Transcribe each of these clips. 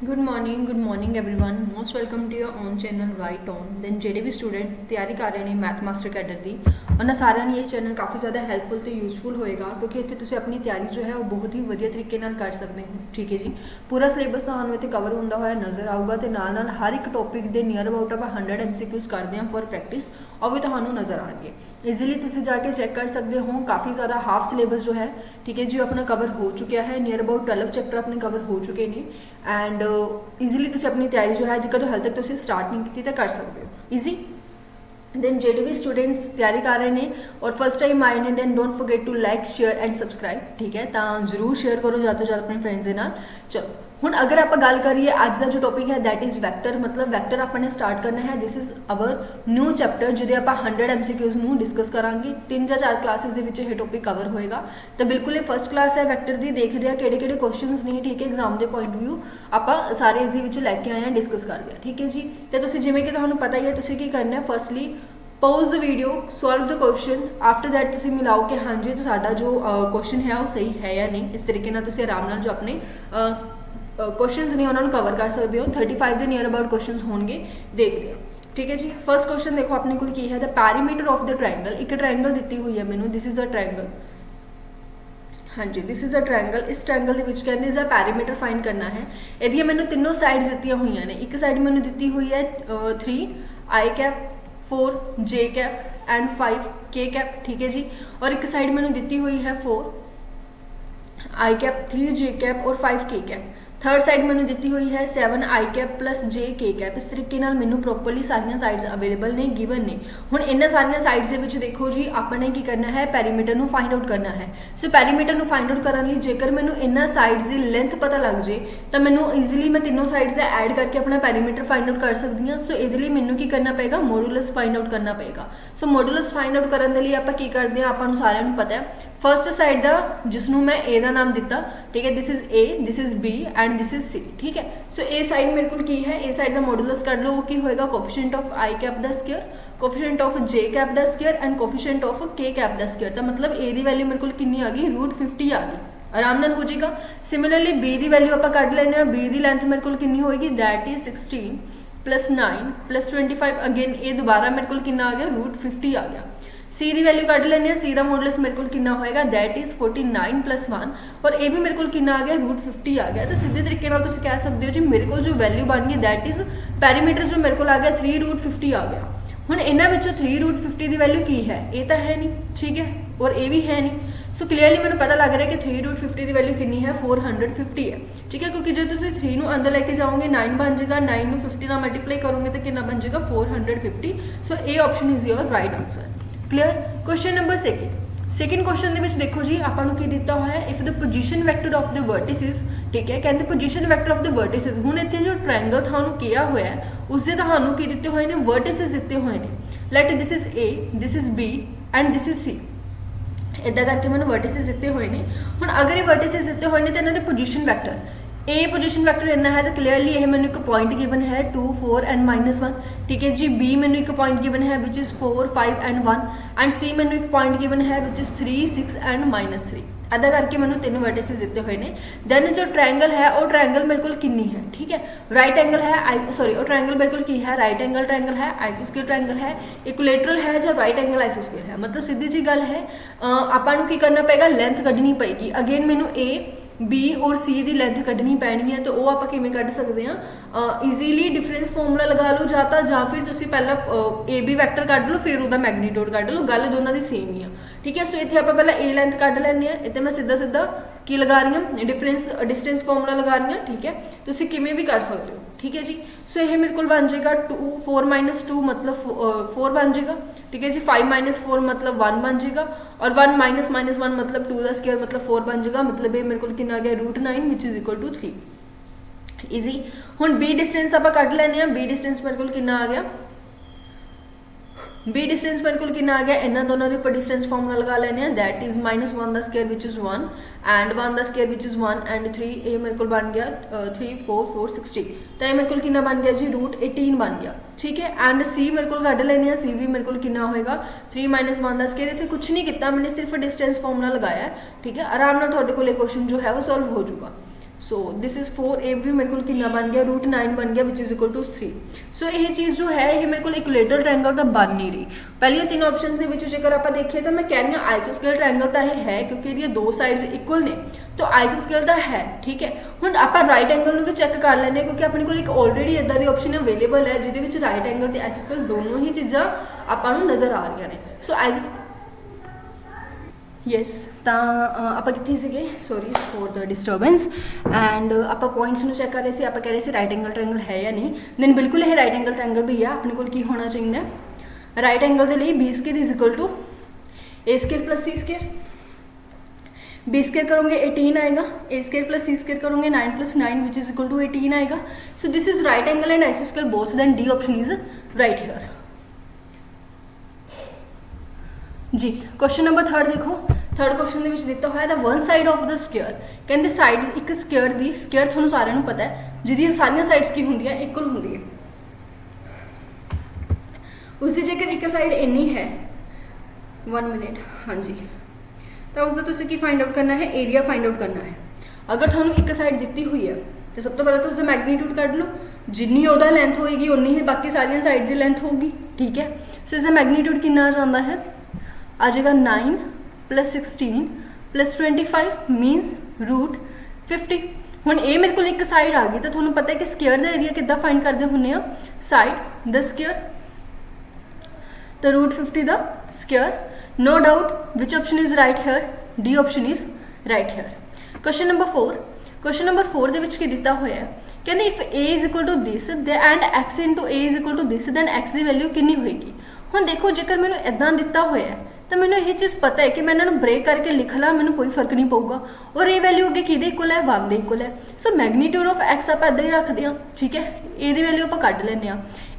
Good morning everyone most welcome to your own channel right on then ਜਿਹੜੇ ਵੀ student ਤਿਆਰੀ ਕਰ ਰਹੇ ਨੇ ਮੈਥ ਮਾਸਟਰ ਕੈਡਰ ਦੀ ਉਹਨਾਂ ਸਾਰਿਆਂ ਲਈ ਇਹ ਚੈਨਲ ਕਾਫੀ ਜ਼ਿਆਦਾ ਹੈਲਪਫੁਲ ਤੇ ਯੂਜ਼ਫੁਲ ਹੋਏਗਾ ਕਿਉਂਕਿ ਇੱਥੇ ਤੁਸੀਂ ਆਪਣੀ ਤਿਆਰੀ ਜੋ ਹੈ ਉਹ ਬਹੁਤ ਹੀ ਵਧੀਆ ਤਰੀਕੇ ਨਾਲ ਕਰ ਸਕਦੇ ਹੋ। ਠੀਕ ਹੈ ਜੀ, ਪੂਰਾ ਸਿਲੇਬਸ ਤੁਹਾਨੂੰ ਇੱਥੇ ਕਵਰ ਹੁੰਦਾ ਹੋਇਆ ਨਜ਼ਰ ਆਊਗਾ ਤੇ ਨਾਲ ਨਾਲ ਹਰ ਇੱਕ ਟੌਪਿਕ ਦੇ ਨੀਅਰ ਅਬਾਊਟ ਆਪਾਂ 100 MCQs ਕਰਦੇ ਹਾਂ ਫॉर ਪ੍ਰੈਕਟਿਸ, ਉਹ ਵੀ ਤੁਹਾਨੂੰ ਨਜ਼ਰ ਆਣਗੇ। ਈਜ਼ੀਲੀ ਤੁਸੀਂ ਜਾ ਕੇ ਚੈੱਕ ਕਰ ਸਕਦੇ ਹੋ। ਕਾਫੀ ਜ਼ਿਆਦਾ ਹਾਫ ਸਿਲੇਬਸ ਜੋ ਹੈ ਠੀਕ ਹੈ ਜੀ ਆਪਣਾ ਕਵਰ ਹੋ ਚੁੱਕਿਆ ਹੈ। ਨੀਅਰ ਅਬਾਊਟ 12 ਚੈਪਟਰ ਆਪਣੇ ਕਵਰ ਹੋ ਚੁੱਕੇ ਨੇ ਐਂਡ ਈਜ਼ੀਲੀ ਤੁਸੀਂ ਆਪਣੀ ਤਿਆਰੀ ਜੋ ਹੈ ਜੇਕਰ ਹਾਲੇ ਤੱਕ ਤੁਸੀਂ ਸਟਾਰਟ ਨਹੀਂ ਕੀਤੀ ਤਾਂ ਕਰ ਸਕਦੇ ਹੋ ਈਜ਼ੀ। then ਜਿਹੜੇ ਵੀ ਸਟੂਡੈਂਟਸ ਤਿਆਰੀ ਕਰ ਰਹੇ ਨੇ ਔਰ ਫਸਟ ਟਾਈਮ ਆਏ ਨੇ then don't forget to like share and subscribe। ਠੀਕ ਹੈ, ਤਾਂ ਜ਼ਰੂਰ ਸ਼ੇਅਰ ਕਰੋ ਜ਼ਿਆਦਾ ਤੋਂ ਜ਼ਿਆਦਾ ਆਪਣੇ ਫਰੈਂਡਸ ਦੇ ਨਾਲ। ਚਲੋ ਹੁਣ ਅਗਰ ਆਪਾਂ ਗੱਲ ਕਰੀਏ ਅੱਜ ਦਾ ਜੋ ਟੌਪਿਕ ਹੈ ਦੈਟ ਇਜ਼ ਵੈਕਟਰ, ਮਤਲਬ ਵੈਕਟਰ ਆਪਾਂ ਨੇ ਸਟਾਰਟ ਕਰਨਾ ਹੈ। This is our new chapter ਜਿਹਦੇ ਆਪਾਂ 100 MCQs ਨੂੰ ਡਿਸਕਸ ਕਰਾਂਗੇ। 3 ਜਾਂ 4 ਕਲਾਸਿਸ ਦੇ ਵਿੱਚ ਇਹ ਟੌਪਿਕ ਕਵਰ ਹੋਏਗਾ ਤਾਂ ਬਿਲਕੁਲ ਇਹ ਫਸਟ ਕਲਾਸ ਹੈ ਵੈਕਟਰ ਦੀ। ਦੇਖਦੇ ਆ ਕਿਹੜੇ ਕਿਹੜੇ ਕੁਐਸਚਨਸ ਨੇ ਠੀਕ ਹੈ ਐਗਜ਼ਾਮ ਦੇ ਪੁਆਇੰਟ ਵਿਊ ਆਪਾਂ ਸਾਰੇ ਇਹਦੇ ਵਿੱਚ ਲੈ ਕੇ ਆਏ ਆ ਡਿਸਕਸ ਕਰਦੇ ਆ। ਠੀਕ ਹੈ ਜੀ, ਤੇ ਤੁਸੀਂ ਜਿਵੇਂ ਕਿ ਤੁਹਾਨੂੰ ਪਤਾ ਹੀ ਹੈ ਤੁਸੀਂ ਕੀ ਕਰਨਾ ਹੈ, firstly pause the video, solve the question, after that ਤੁਸੀਂ ਮਿਲਾਓ ਕਿ ਹਾਂਜੀ ਤਾਂ ਸਾਡਾ ਜੋ ਕੁਐਸਚਨ ਹੈ ਉਹ ਸਹੀ ਹੈ ਜਾਂ ਨਹੀਂ। ਇਸ ਤਰੀਕੇ ਨਾਲ ਤੁਸੀਂ ਆਰਾਮ ਨਾਲ ਜੋ ਆਪਣੇ ਕੁਐਸਚਨਸ ਨੇ ਉਹਨਾਂ ਨੂੰ ਕਵਰ ਕਰ ਸਕਦੇ ਹੋ। 35 ਦੇ ਨੀਅਰ ਅਬਾਊਟ ਕੁਐਸਚਨਸ ਹੋਣਗੇ, ਦੇਖਦੇ ਹਾਂ। ਠੀਕ ਹੈ ਜੀ, ਫਸਟ ਕੁਐਸਚਨ ਦੇਖੋ ਆਪਣੇ ਕੋਲ ਕੀ ਹੈ, ਦ ਪੈਰੀਮੀਟਰ ਆਫ ਦ ਟ੍ਰਾਇੰਗਲ। ਇੱਕ ਟ੍ਰਾਇੰਗਲ ਦਿੱਤੀ ਹੋਈ ਹੈ ਮੈਨੂੰ, ਦਿਸ ਇਜ਼ ਅ ਟ੍ਰਾਇੰਗਲ। ਹਾਂਜੀ, ਦਿਸ ਇਜ਼ ਅ ਟ੍ਰਾਇੰਗਲ। ਇਸ ਟ੍ਰਾਇੰਗਲ ਦੇ ਵਿੱਚ ਕਹਿੰਦੇ ਇਜ਼ਦਾ ਪੈਰੀਮੀਟਰ ਫਾਈਂਡ ਕਰਨਾ ਹੈ। ਇਹਦੀਆਂ ਮੈਨੂੰ ਤਿੰਨੋਂ ਸਾਈਡਸ ਦਿੱਤੀਆਂ ਹੋਈਆਂ ਨੇ। ਇੱਕ ਸਾਈਡ ਮੈਨੂੰ ਦਿੱਤੀ ਹੋਈ ਹੈ 3 I cap, 4 J cap and 5 K cap। ठीक है जी, और एक साइड मैंने दी हुई है 4 I cap, 3 J cap और 5 K cap। थर्ड साइड मैंने दी हुई है 7 I cap plus J K cap। इस तरीके नाल मैनू प्रॉपरली सारियां साइड्स अवेलेबल ने, गिवन ने। हुण इन्हां सारियां साइड्स दे विच देखो जी आपने की करना है, पैरीमीटर नू फाइंड आउट करना है। सो पैरीमीटर नू फाइंड आउट करने लई जेकर मैनू इन्हां साइड्स दी लेंथ पता लग जे तो मैनू ईजीली मैं तीनों साइड्स दा ऐड करके अपना पैरीमीटर फाइंड आउट कर सकदी हां। सो इहदे लई मैनू की करना पेगा, मॉडुलस फाइंड आउट करना पेगा। सो मॉडुलस फाइंड आउट करने दे लई आपां की करदे हां, आपां नू सारिआं नू पता है फर्स्ट साइड का जिसनों मैं ए का नाम दिता। ठीक है, this is A, this is B and this is C. ठीक है, सो ए साइड मेरे को की है, ए साइड का मॉडुलस कर लो, वो की होएगा coefficient of I cap the square, coefficient of J cap the square and coefficient of के कैप द स्क्वायर। तो मतलब ए की वैल्यू मेरे को कितनी आ गई, √50 आ गई, आराम नाल हो जाएगा। सिमिलरली बी की वैल्यू आप कढ़ लेने, बी की लेंथ मेरे को कितनी होएगी, दैट इज 16 + 9 + 25। अगेन ये दोबारा मेरे को कितना आ गया, √50 आ गया। सी की वैल्यू कढ़ लेने, सी का मॉडुलस मेरे को कितना होएगा, दैट इज 49 + 1 और ये भी मेरे को कितना आ गया, √50 आ गया। तो सीधे तरीके नाल तुसीं कह सकते हो जी मेरे को जो वैल्यू बन गई दैट इज पैरीमीटर जो मेरे को आ गया 3√50 आ गया। हुण इन्हां विचों 3√50 की वैल्यू की है, ये तो है नहीं। ठीक है, और ये भी है नहीं। सो क्लीयरली मैंने पता लग रहा है कि 3√50 की वैल्यू कितनी है, 450 है। ठीक है, क्योंकि जो तुम 3 नू अंदर लेके जाओगे 9 बन जाएगा, 9 नू 50 ना मल्टीप्लाई करोगे तो कितना बन जाएगा, 450। So A option is your right answer. Clear. Question number second question ਦੇ ਵਿੱਚ ਦੇਖੋ ਜੀ ਆਪਾਂ ਨੂੰ ਕੀ ਦਿੱਤਾ ਹੋਇਆ ਹੈ, if the position vector of the vertices. ਠੀਕ ਹੈ, ਕਹਿੰਦੇ position vector of the vertices. ਹੁਣ ਇੱਥੇ ਜੋ ਟ੍ਰਾਇੰਗਲ ਤੁਹਾਨੂੰ ਕਿਹਾ ਹੋਇਆ ਹੈ ਉਸ ਦੇ ਤੁਹਾਨੂੰ ਕੀ ਦਿੱਤੇ ਹੋਏ ਨੇ, ਵਰਟਿਸਿਸ ਦਿੱਤੇ ਹੋਏ ਨੇ। Let this is A, this is B and this is C। ਇਦਾਂ ਕਰਕੇ ਮੈਨੂੰ ਵਰਟਿਸਿਸ ਦਿੱਤੇ ਹੋਏ ਨੇ। ਹੁਣ ਅਗਰ ਇਹ ਵਰਟਿਸਿਸ ਦਿੱਤੇ ਹੋਏ ਨੇ ਤਾਂ ਇਹਨਾਂ ਦੇ ਪੋਜੀਸ਼ਨ ਵੈਕਟਰ, ए पोजीशन वैक्टर इन्ना है तो क्लीयरली ये मैंने एक पॉइंट गिवन है 2 4 एंड -1। ठीक है जी, बी मैंने एक पॉइंट गिवन है विच इज़ 4 5 एंड 1 एंड सी मैंने एक पॉइंट गिवन है विच इज़ 3 6 एंड -3। अदा करके मैंने 3 वर्टिसेस दिते हुए ने। दैन जो ट्रायंगल है वो ट्रायंगल मेरे को कितनी है, ठीक है, राइट एंगल है, सॉरी वो ट्रायंगल मेरे को की है, राइट एंगल ट्रायंगल है, आइसोस्केल ट्रायंगल है, इक्विलेटरल है या राइट एंगल आइसोस्केल है। मतलब सीधी जी गल है, आपां नूं की करना पेगा, लेंथ कढ़नी पेगी। अगेन मैनू ए बी और सी की लेंथ कढ़नी पैनी है तो वो आप किवें कढ़ सकते हैं, ईजीली डिफरेंस फॉर्मूला लगा लो ਜਾਂ ਫਿਰ ਤੁਸੀਂ ਪਹਿਲਾਂ ए बी वैक्टर कढ़ लो फिर ਉਹਦਾ मैग्नीट्यूड कढ़ लो, गल दोनों की सेम ही है। ठीक है, सो इत्थे आप पहला ए लेंथ कढ़ लैंदे आ, इत्थे मैं सीधा सीधा की लगा रही हूँ, डिस्टेंस फॉर्मूला लगा रही हूँ। ठीक है, तुसीं किवें भी कर सकते हो। ठीक है जी, सो ये मेरे को बन जाएगा 4 - 2 मतलब 4 बन जाएगा। ठीक है जी, 5 - 4 मतलब 1 बन जाएगा और 1 - -1 मतलब 2 का स्क्वायर मतलब 4 बन जाएगा। मतलब ये मेरे को कितना आ गया, √9 which is equal to 3। Easy. हुण बी डिस्टेंस आप कढ़ लैंदे आ, बी डिस्टेंस मेरे को कितना आ गया, बी डिस्टेंस मेरे को कितना आ गया, इन्होंने दोनों के ऊपर डिस्टेंस फॉर्मूला लगा लेने, दैट इज -1 का स्क्वायर विच इज 1 एंड 1 का स्क्वायर विच इज 1 एंड 3। ये मेरे को बन गया 3 4 4 60। तो ये मेरे को कितना बन गया जी, √18 बन गया। ठीक है, एंड सी मेरे को कढ़ लेने, सी भी मेरे को कितना होएगा, 3 - 1 का स्क्वायर। इतने कुछ नहीं किया, मैंने सिर्फ डिस्टेंस फॉर्मूला लगाया है। ठीक है, आराम नाल तुहाडे कोल क्वेश्चन जो है वो सॉल्व हो जाऊगा। सो दिस इज 4 भी मेरे को कितना बन गया √9 बन गया विच इज इक्वल टू 3। सो ये चीज़ जो है ये मेरे को इक्वेलेटरल ट्रायंगल तो बन नहीं रही। पहले तीन ऑप्शन के विच जेकर आप देखिए तो मैं कह रही हूँ आइसोस्केल ट्रायंगल तो ये है क्योंकि ये दो साइड्स इक्वल ने तो आइसोस्केल तो है ठीक है। हुण आप राइट एंगल भी चैक कर लें क्योंकि अपने को एक ऑलरेडी इदा की ऑप्शन अवेलेबल है जिहदे राइट एंगल तो आइसोस्केल दोनों ही चीज़ां आपां नूं नज़र आ रही ने। सो आइसोस यस तो आप कितने सीगे sorry for the disturbance and आप पॉइंट्स में चेक कर रहे थे आप कह रहे थे राइट एंगल ट्रायंगल है या नहीं दैन बिल्कुल ये राइट एंगल ट्रायंगल भी है। अपने को की होना चाहिए राइट एंगल के लिए B square is equal to A square plus C square. B square करोगे 18 आएगा A square plus C square करोगे 9 + 9 विच इज इक्वल टू 18 आएगा। So this is right angle and आइसोस्केल both then D option is right here जी। Question number 3 देखो third question के दिता हुआ the one side of the square कहते side एक स्क्वेयर की स्क्वेयर थोड़ा सारे पता है जिहदी सारियां साइड्स की होंगी इक्वल होंगी है उसकी जेकर एक साइड इन्नी है 1 मिनट हाँ जी तो उसका तुसीं की फाइंड आउट करना है एरिया फाइंड आउट करना है। अगर थोड़ा एक साइड दी हुई है तो सब तो पहले तो उसका मैगनीट्यूड कढ़ लो जिन्नी वह लेंथ होएगी उन्नी ही बाकी सारिया साइड्स की लेंथ होगी ठीक है। सो इसका मैगनीट्यूड कितना आ जाता है आ जाएगा 9 + 16 + 25 मीनस √50। हुण ये मेरे को एक साइड आ गई तो थोड़ा पता है कि स्क्वेयर का एरिया कितना फाइंड करते होंगे साइड द स्क्वेयर तो √50 the square no doubt which option is right here D option is right here. Question number 4 ਦੇ ਵਿੱਚ ਕੀ ਦਿੱਤਾ ਹੋਇਆ ਹੈ ਕਹਿੰਦੇ if a is equal to this and x into a is equal to this then x की value कितनी होएगी। हुण देखो जेकर मैंने इदां दिता होया है तो मैंने ये चीज़ पता है कि मैं इन्होंने ब्रेक करके लिख ला मैंने कोई फर्क नहीं पऊगा और ये वैल्यू अगे कि इक्वल है 1 के इक्वल है। सो मैगनीट्यूड ऑफ एक्स आप इदा ही रखते हैं ठीक है ये वैल्यू आप कढ़ लें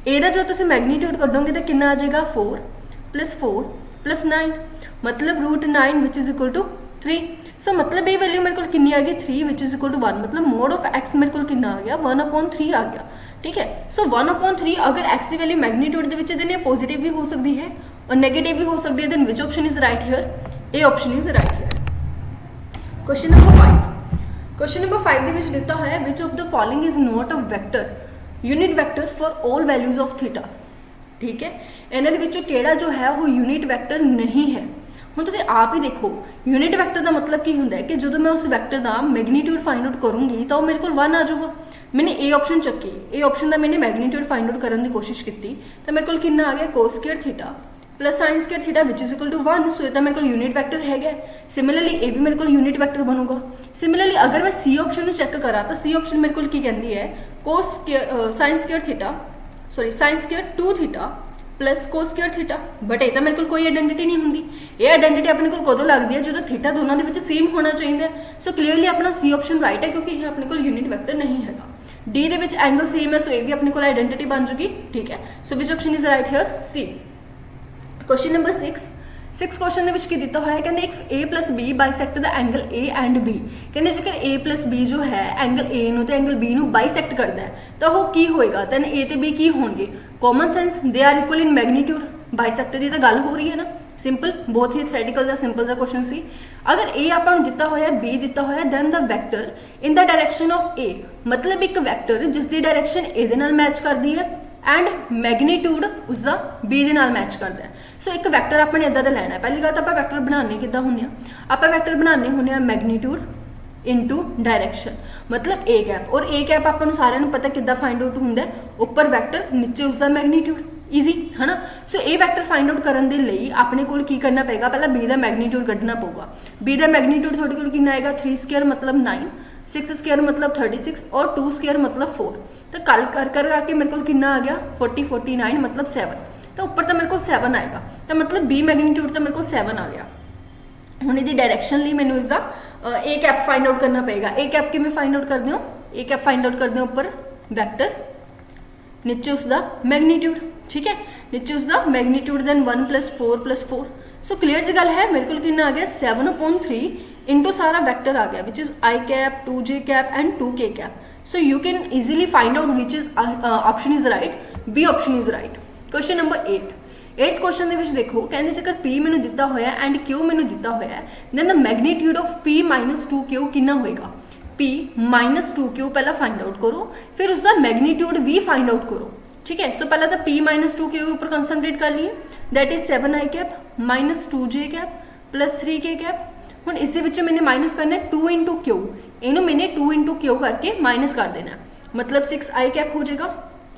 एदा जो तुम मैगनीट्यूड कढ़ोगे तो कितना आ जाएगा 4 + 4 + 9 मतलब √9 विच इज इक्वल टू 3। सो मतलब ये वैल्यू मेरे को कितनी आ गई 3 विच इज इक्वल टू 1 मतलब मोड ऑफ एक्स मेरे को कितना आ गया 1/3 आ गया ठीक है। सो 1/3 अगर एक्स की वैल्यू मैगनीट्यूड के देनी है पॉजिटिव भी हो सकती है और नेगेटिव भी हो सकती है then which option is right here A option is right here. Question number 5 के दिता है which of the following is not a vector unit vector for all values of theta ठीक है। इन्होंने विचों केड़ा जो है वो यूनिट वैक्टर नहीं है। हुण तुसीं आप ही देखो यूनिट वैक्टर का मतलब की होंदा है कि जो मैं उस वैक्टर का मैगनीट्यूड फाइंड आउट करूँगी तो मेरे को 1 आ जाऊगा। मैंने ए ऑप्शन चुकी ए ऑप्शन का मैंने मैगनीट्यूड फाइंड आउट करने की कोशिश की तो मेरे को कितना आ गया cos square theta plus sin square theta which is equal to 1। So ये मेरे को यूनिट वैक्टर है। सिमिलरली ए भी मेरे को यूनिट वैक्टर बनूगा। सिमिलरली अगर मैं सी ऑप्शन चेक करा तो सी ऑप्शन मेरे को की कहती है sin square theta sin square 2 theta plus cos square theta but ये मेरे को कोई आइडेंटिटी नहीं होंगी। ये आइडेंटिटी अपने को कदों लगती है जो थीटा दोनों के सेम होना चाहिए। सो क्लीयरली अपना सी ऑप्शन राइट है क्योंकि ये अपने को यूनिट वैक्टर नहीं है। D they which angle same है सो ये भी अपने को आइडेंटिटी बन जूगी ठीक है। So which option is right here C. Question number 6 question के दिता हुआ है कहते एक a + b bisect the angle a and b कहते जेकर a + b जो है एंगल a नूं ते एंगल b नूं बाइसैक्ट करता है तो वो की होएगा दैन a ते b की होणगे common sense they are equal in magnitude bisect की तो गल हो रही है ना सिंपल बहुत ही थ्रेटिकल या सिंपल सा क्वेश्चन सी। अगर ए आपां नूं दिता होया b दिता होया then the vector in the direction of a मतलब एक वैक्टर जिसकी डायरैक्शन ए दे नाल मैच करती है एंड मैगनीट्यूड उसका बी दे नाल मैच करता है। सो एक वैक्टर अपने इदा का लैना है। पहली गल तो आप वैक्टर बनाने किद्दां हुंदे आ आप वैक्टर बनाने हुंदे आ मैगनीट्यूड इनटू डायरैक्शन मतलब ए गैप और ए गैप आपको सारिਆਂ ਨੂੰ पता किद्दां फाइंड आउट हुंदा ऊपर वैक्टर नीचे उसका मैगनीट्यूड ईजी है ना। सो ए वैक्टर फाइंड आउट करने के लिए अपने को की करना पेगा पहला बी का मैगनीट्यूड कढ़ना पऊगा। बी का मैगनीट्यूड थोड़े को कितना आएगा 3 स्क्वायर मतलब 9 6 स्क्वायर मतलब 36 और 2 स्क्वायर मतलब 4 तो कल कर आके मेरे को कितना आ गया 40 49 मतलब 7 तो ऊपर तो मेरे को 7 आएगा तो मतलब बी मैगनीट्यूड तो मेरे को 7 आ गया। हुण इहदी डायरैक्शन लिए मैंने इसका ए कैप फाइंड आउट करना पेगा। ए कैप किवें फाइंड आउट करदे हो ए कैप फाइंड आउट करदे हो ऊपर वैक्टर नीचे उसका मैगनीट्यूड ठीक है नीचे उसका मैगनीट्यूड दैन 1 + 4 + 4। सो क्लीयर जी गल है मेरे को कितना आ गया 7/3 इंटू सारा वैक्टर आ गया which is I cap 2j cap and 2k cap. So you can easily find out which is option is right B option is right. Question number 8 question के देखो कहते जेकर P मैंने दिता होया एंड Q मैंने दिता होया then the magnitude of P - 2Q कितना होएगा। P माइनस 2Q पहला फाइंड आउट करो, फिर उसका मैग्नीट्यूड भी फाइंड आउट करो। ठीक है, सो पहला तो P माइनस 2Q के ऊपर कंसंट्रेट कर लिए, that is 7i cap minus 2j cap plus 3k cap. ਹੁਣ ਇਸ ਦੇ ਵਿੱਚੋਂ मैंने माइनस करना है 2 इंटू क्यू, इनू मैंने 2 इंटू क्यू करके माइनस कर देना, मतलब 6i कैप हो जाएगा।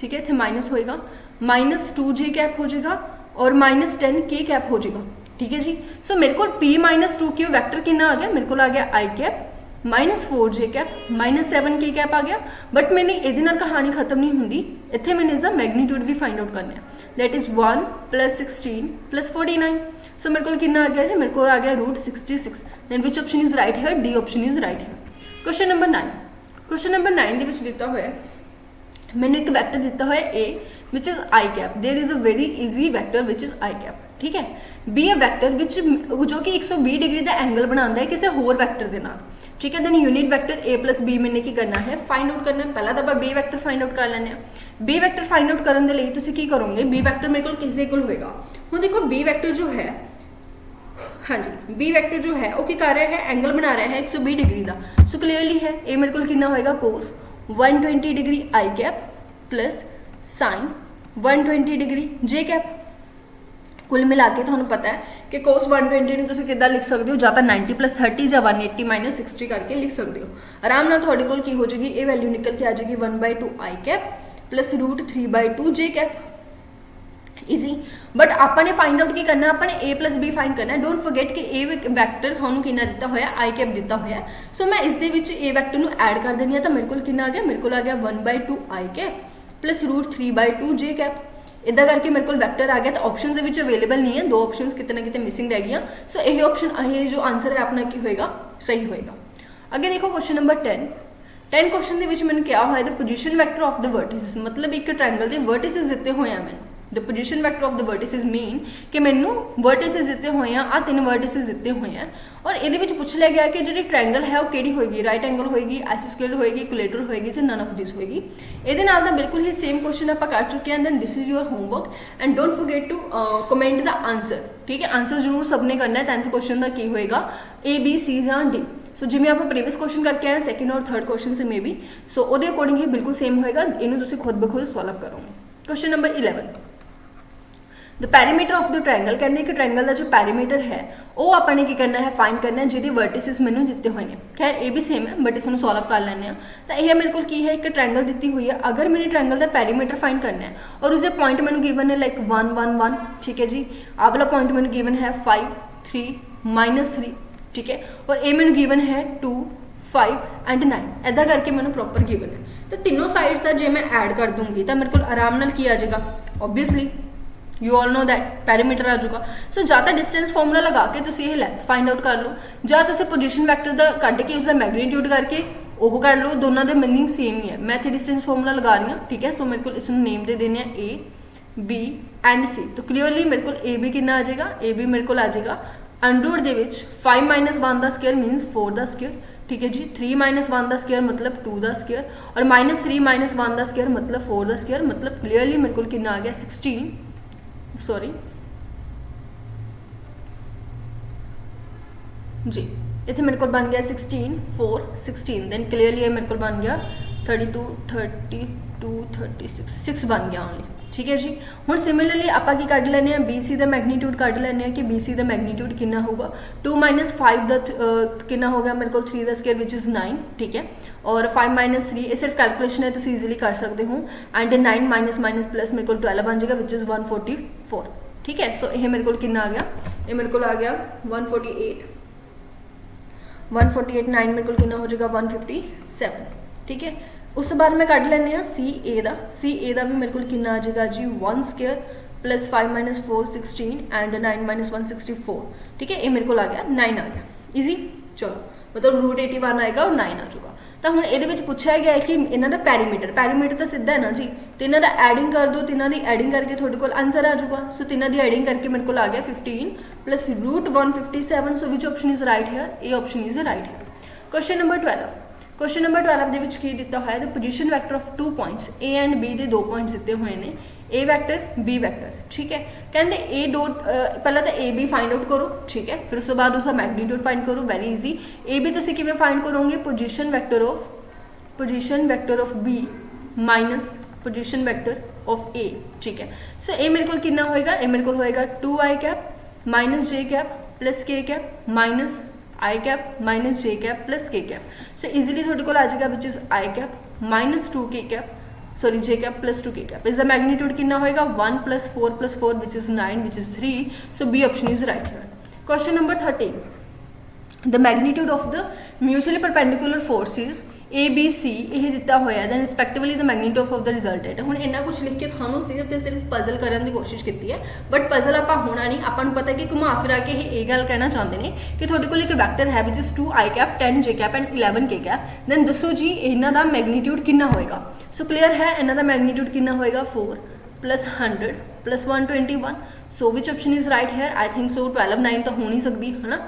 ठीक है, इतने माइनस होएगा, माइनस 2j कैप हो जाएगा और माइनस 10k कैप हो जाएगा। ठीक है जी, सो मेरे को P माइनस 2Q वैक्टर कितना आ गया, मेरे को आ गया i cap minus 4j cap minus 7k cap आ गया। बट मैंने ये कहानी खत्म नहीं होंगी, इतने मैंने इसका मैग्नीट्यूड भी फाइंड आउट करना है, दैट इज 1 प्लस 16 प्लस 49। सो मेरे को कितना आ गया जी, मेरे को आ गया root 66। Then which option is right है, डी ऑप्शन इज राइट है। क्वेश्चन नंबर 9, क्वेश्चन नंबर 9 ਦੇ ਵਿੱਚ ਦਿੱਤਾ ਹੋਇਆ मैंने एक वैक्टर दिता है A which is I cap, there is a very easy vector which is I cap. ठीक है, बी अ वैक्टर विच जो कि 120 डिग्री का एंगल बनाता है किसी होर वैक्टर के नाल। ठीक है, then unit vector A plus B मैंने की करना है, फाइंड आउट करना है। पहला तो आप B वैक्टर फाइंड आउट कर लेने। B वैक्टर फाइंड आउट करने के लिए तुसी की करोगे, B वैक्टर मेरे को किस दे कोल होएगा। हुण देखो B वैक्टर जो है, हाँ जी, B वैक्टर जो है वो की कर रहा है, एंगल बना रहा है 120 डिग्री का। सो क्लीयरली है ये मेरे को कितना होएगा, कोस 120 degree I cap plus sign 120 degree J cap. कुल मिला के तुहानू पता है कि कोस 120 ਨੂੰ ਤੁਸੀਂ ਕਿੱਦਾਂ ਲਿਖ ਸਕਦੇ ਹੋ, ਜਾਂ ਤਾਂ 90 प्लस 30 ਜਾਂ 180 माइनस 60 करके लिख सकते हो। आराम ਨਾਲ ਤੁਹਾਡੇ ਕੋਲ ਕੀ ਹੋ ਜਾਏਗੀ, ਇਹ ਵੈਲਿਊ ਨਿਕਲ ਕੇ ਆ ਜਾਏਗੀ 1/2 I cap plus root 3/2 J cap. Easy, but आपने फाइंड आउट की करना, आपने A प्लस B फाइंड करना है। डोंट फॉरगेट कि A वैक्टर थानू कितना दिता होया, आई कैप दिता होया। सो मैं इस दे विच A वैक्टर नू ऐड कर देनी है, तो मेरे को कितना आ गया, मेरे को आ गया 1/2 I cap plus root 3/2 J cap. इदा करके मेरे को वैक्टर आ गया। तो ऑप्शन के अवेलेबल नहीं है, 2 ऑप्शन कितने ना कितने मिसिंग रह गई। सो यही ऑप्शन, ये जो आंसर है अपना की होएगा, सही होएगा। अगे देखो क्वेश्चन नंबर 10 क्वेश्चन के मैंने क्या होया, the position vector of the vertices, मतलब एक ट्रायंगल के वर्टिसेस दिते हुए हैं मैंने। The position vector of the vertices mean कि मैनू वर्टिसेस दिते हुए हैं, आ 3 वर्टिसेस दिते हुए हैं, और ये पूछ लिया गया कि जी ट्रायंगल है वो केड़ी होएगी, राइट एंगल होएगी, आइसोस्केल होएगी, इक्विलेटरल होएगी, या नन ऑफ दिस होएगी। ये नाल दा बिल्कुल ही सेम क्वेश्चन आप कर चुके हैं। Then this is your homework and don't forget to comment the answer. ठीक है, आंसर जरूर सबने करना है। 10th क्वेश्चन का की होएगा, A B C या D। सो जिवें आप प्रीवियस क्वेश्चन करके आए सैकेंड और थर्ड क्वेश्चन से मे बी, सो वो अकॉर्डिंग ही बिल्कुल सेम होएगा। इन्हों तुसीं खुद ब खुद सॉल्व करोगे। Question number 11, the perimeter of the triangle, कहते हैं कि ट्रायंगल का जो पैरीमीटर है वो आपने की करना है, फाइंड करना है, जिहदे वर्टिसेस मैनू दिते हुए हैं। खैर ये भी सेम है, बट इसमें सॉल्व कर लेने। तो यह मेरे को की है, एक ट्रायंगल दी हुई है। अगर मैंने ट्रायंगल का पैरीमीटर फाइंड करना है और उसके पॉइंट मैंने गिवन है लाइक 1 1 1। ठीक है जी, आ वाला पॉइंट मैंने गिवन है 5 3 -3। ठीक है, और ये मैंने गिवन है 2 5 एंड 9। ऐसा करके मैंने प्रॉपर गिवन है। तो तीनों साइड्स का जो मैं ऐड कर दूंगी तो मेरे को आराम नाल की आ जाएगा, obviously you all know that perimeter आ जाऊगा। सो ज़्यादा डिस्टेंस फॉर्मूला लगा के तुसीं ये लेंथ फाइंड आउट कर लो, ਜਾਂ ਤੁਸੀਂ पोजीशन वैक्टर का कट के उसका मैग्नीट्यूड करके वो कर लो। दोनों के मीनिंग सेम ही है। मैं इतने डिस्टेंस फॉर्मूला लगा रही हूँ। ठीक है, सो मेरे को इसमें नेम दे देने A B एंड C। तो क्लीयरली मेरे को A B कितना आ जाएगा, A B मेरे को आ जाएगा अंडर दे विच 5 - 1 का स्क्वायर मीनस 4 का स्क्वायर। ठीक है जी, 3 - 1 का स्क्वायर मतलब 2 का स्क्वायर, और -3 - 1 का स्क्वायर मतलब 4 का स्क्वायर। मतलब क्लीयरली मेरे को कितना आ गया 16, सॉरी जी, इतने मेरे को बन गया 16 4 16। देन क्लीयरली मेरे को बन गया 32 32 36 6 बन गया ओनली। ठीक है जी, हुण सिमिलरली आप की कढ़ लेने बी सी का मैग्नीट्यूड कढ़ लेने कि बी सी का मैग्नीट्यूड कितना होगा। 2 - 5 का कितना हो गया मेरे को 3 का स्क्वायर विच इज़ 9। ठीक है, और 5 - 3 ये सिर्फ कैलकुलेशन है, तुम ईजिली कर सकते हो। एंड 9 माइनस माइनस प्लस मेरे को 12 बन जाएगा विच इज़ 144। ठीक है, सो ये मेरे को कितना आ गया, ये मेरे को आ गया 148 9 मेरे को कितना हो जाएगा 157। ठीक है, उस बाद मैं कढ़ लेने सी ए का भी मेरे को कितना आ जाएगा जी 1 स्क्वायर प्लस 5 - 4 16 एंड 9 - 1 64। ठीक है, ये मेरे को आ गया 9 आ गया। ईजी, चलो मतलब रूट 81 आएगा और 9 आ जाएगा। तो हम ये पूछा गया है कि इन्हों का पैरीमीटर तो सीधा है ना जी, तो इन्हों का एडिंग कर दो, तीनों की एडिंग करके थोड़े को आंसर आ जाऊगा। सो तीनों की एडिंग करके मेरे को आ गया 15 plus root 157। So which option is right है, ये ऑप्शन इज राइट है। क्वेश्चन नंबर 12 क्वेश्चन नंबर 12 के दिता हुआ है the position vector of 2 points A and B के 2 पॉइंट्स दिते हुए हैं। ए वैक्टर बी वैक्टर, ठीक है। कहते ए डॉट पहले तो ए बी फाइंड आउट करो, ठीक है, फिर उसके बाद उसका मैग्नीट्यूड फाइंड करो, वेरी इजी। ए बी तुम किवें फाइंड करोगे, position vector of B minus position vector of A, ठीक है। सो ए मेरे को कितना होएगा, ए मेरे को होएगा 2i cap minus J cap plus K cap minus I cap minus J cap plus K cap. So easily थोड़े को आ जाएगा which is I cap minus 2k cap sorry J cap plus 2k cap. Is the magnitude कितना होएगा 1 + 4 + 4 which is 9 which is 3। So B option is right here. Question number 13, the magnitude of the mutually perpendicular forces A B C ਇਹ ਦਿੱਤਾ ਹੋਇਆ then respectively the magnitude of the resultant. ਹੁਣ ਇੰਨਾ ਕੁਝ ਲਿਖ ਕੇ ਤੁਹਾਨੂੰ ਸਿਰਫ ਤੇ ਸਿਰਫ ਪਜ਼ਲ ਕਰਨ ਦੀ ਕੋਸ਼ਿਸ਼ ਕੀਤੀ ਹੈ, ਬਟ ਪਜ਼ਲ ਆਪਾਂ ਹੋਣਾ ਨਹੀਂ। ਆਪਾਂ ਨੂੰ ਪਤਾ ਕਿ ਘੁਮਾ ਫਿਰਾ ਕੇ ਇਹ ਗੱਲ ਕਹਿਣਾ ਚਾਹੁੰਦੇ ਨੇ ਕਿ ਤੁਹਾਡੇ ਕੋਲ ਇੱਕ ਵੈਕਟਰ ਹੈ which is 2i cap 10j cap and 11k cap, then ਦੱਸੋ ਜੀ ਇਹਨਾਂ ਦਾ ਮੈਗਨੀਟਿਊਡ ਕਿੰਨਾ ਹੋਏਗਾ। ਸੋ ਕਲੀਅਰ ਹੈ ਇਹਨਾਂ ਦਾ ਮੈਗਨੀਟਿਊਡ ਕਿੰਨਾ ਹੋਏਗਾ 4 + 100 + 121। So which option is right here, I think so 12 9 ਤਾਂ ਹੋ ਨਹੀਂ ਸਕਦੀ ਹੈ ਨਾ।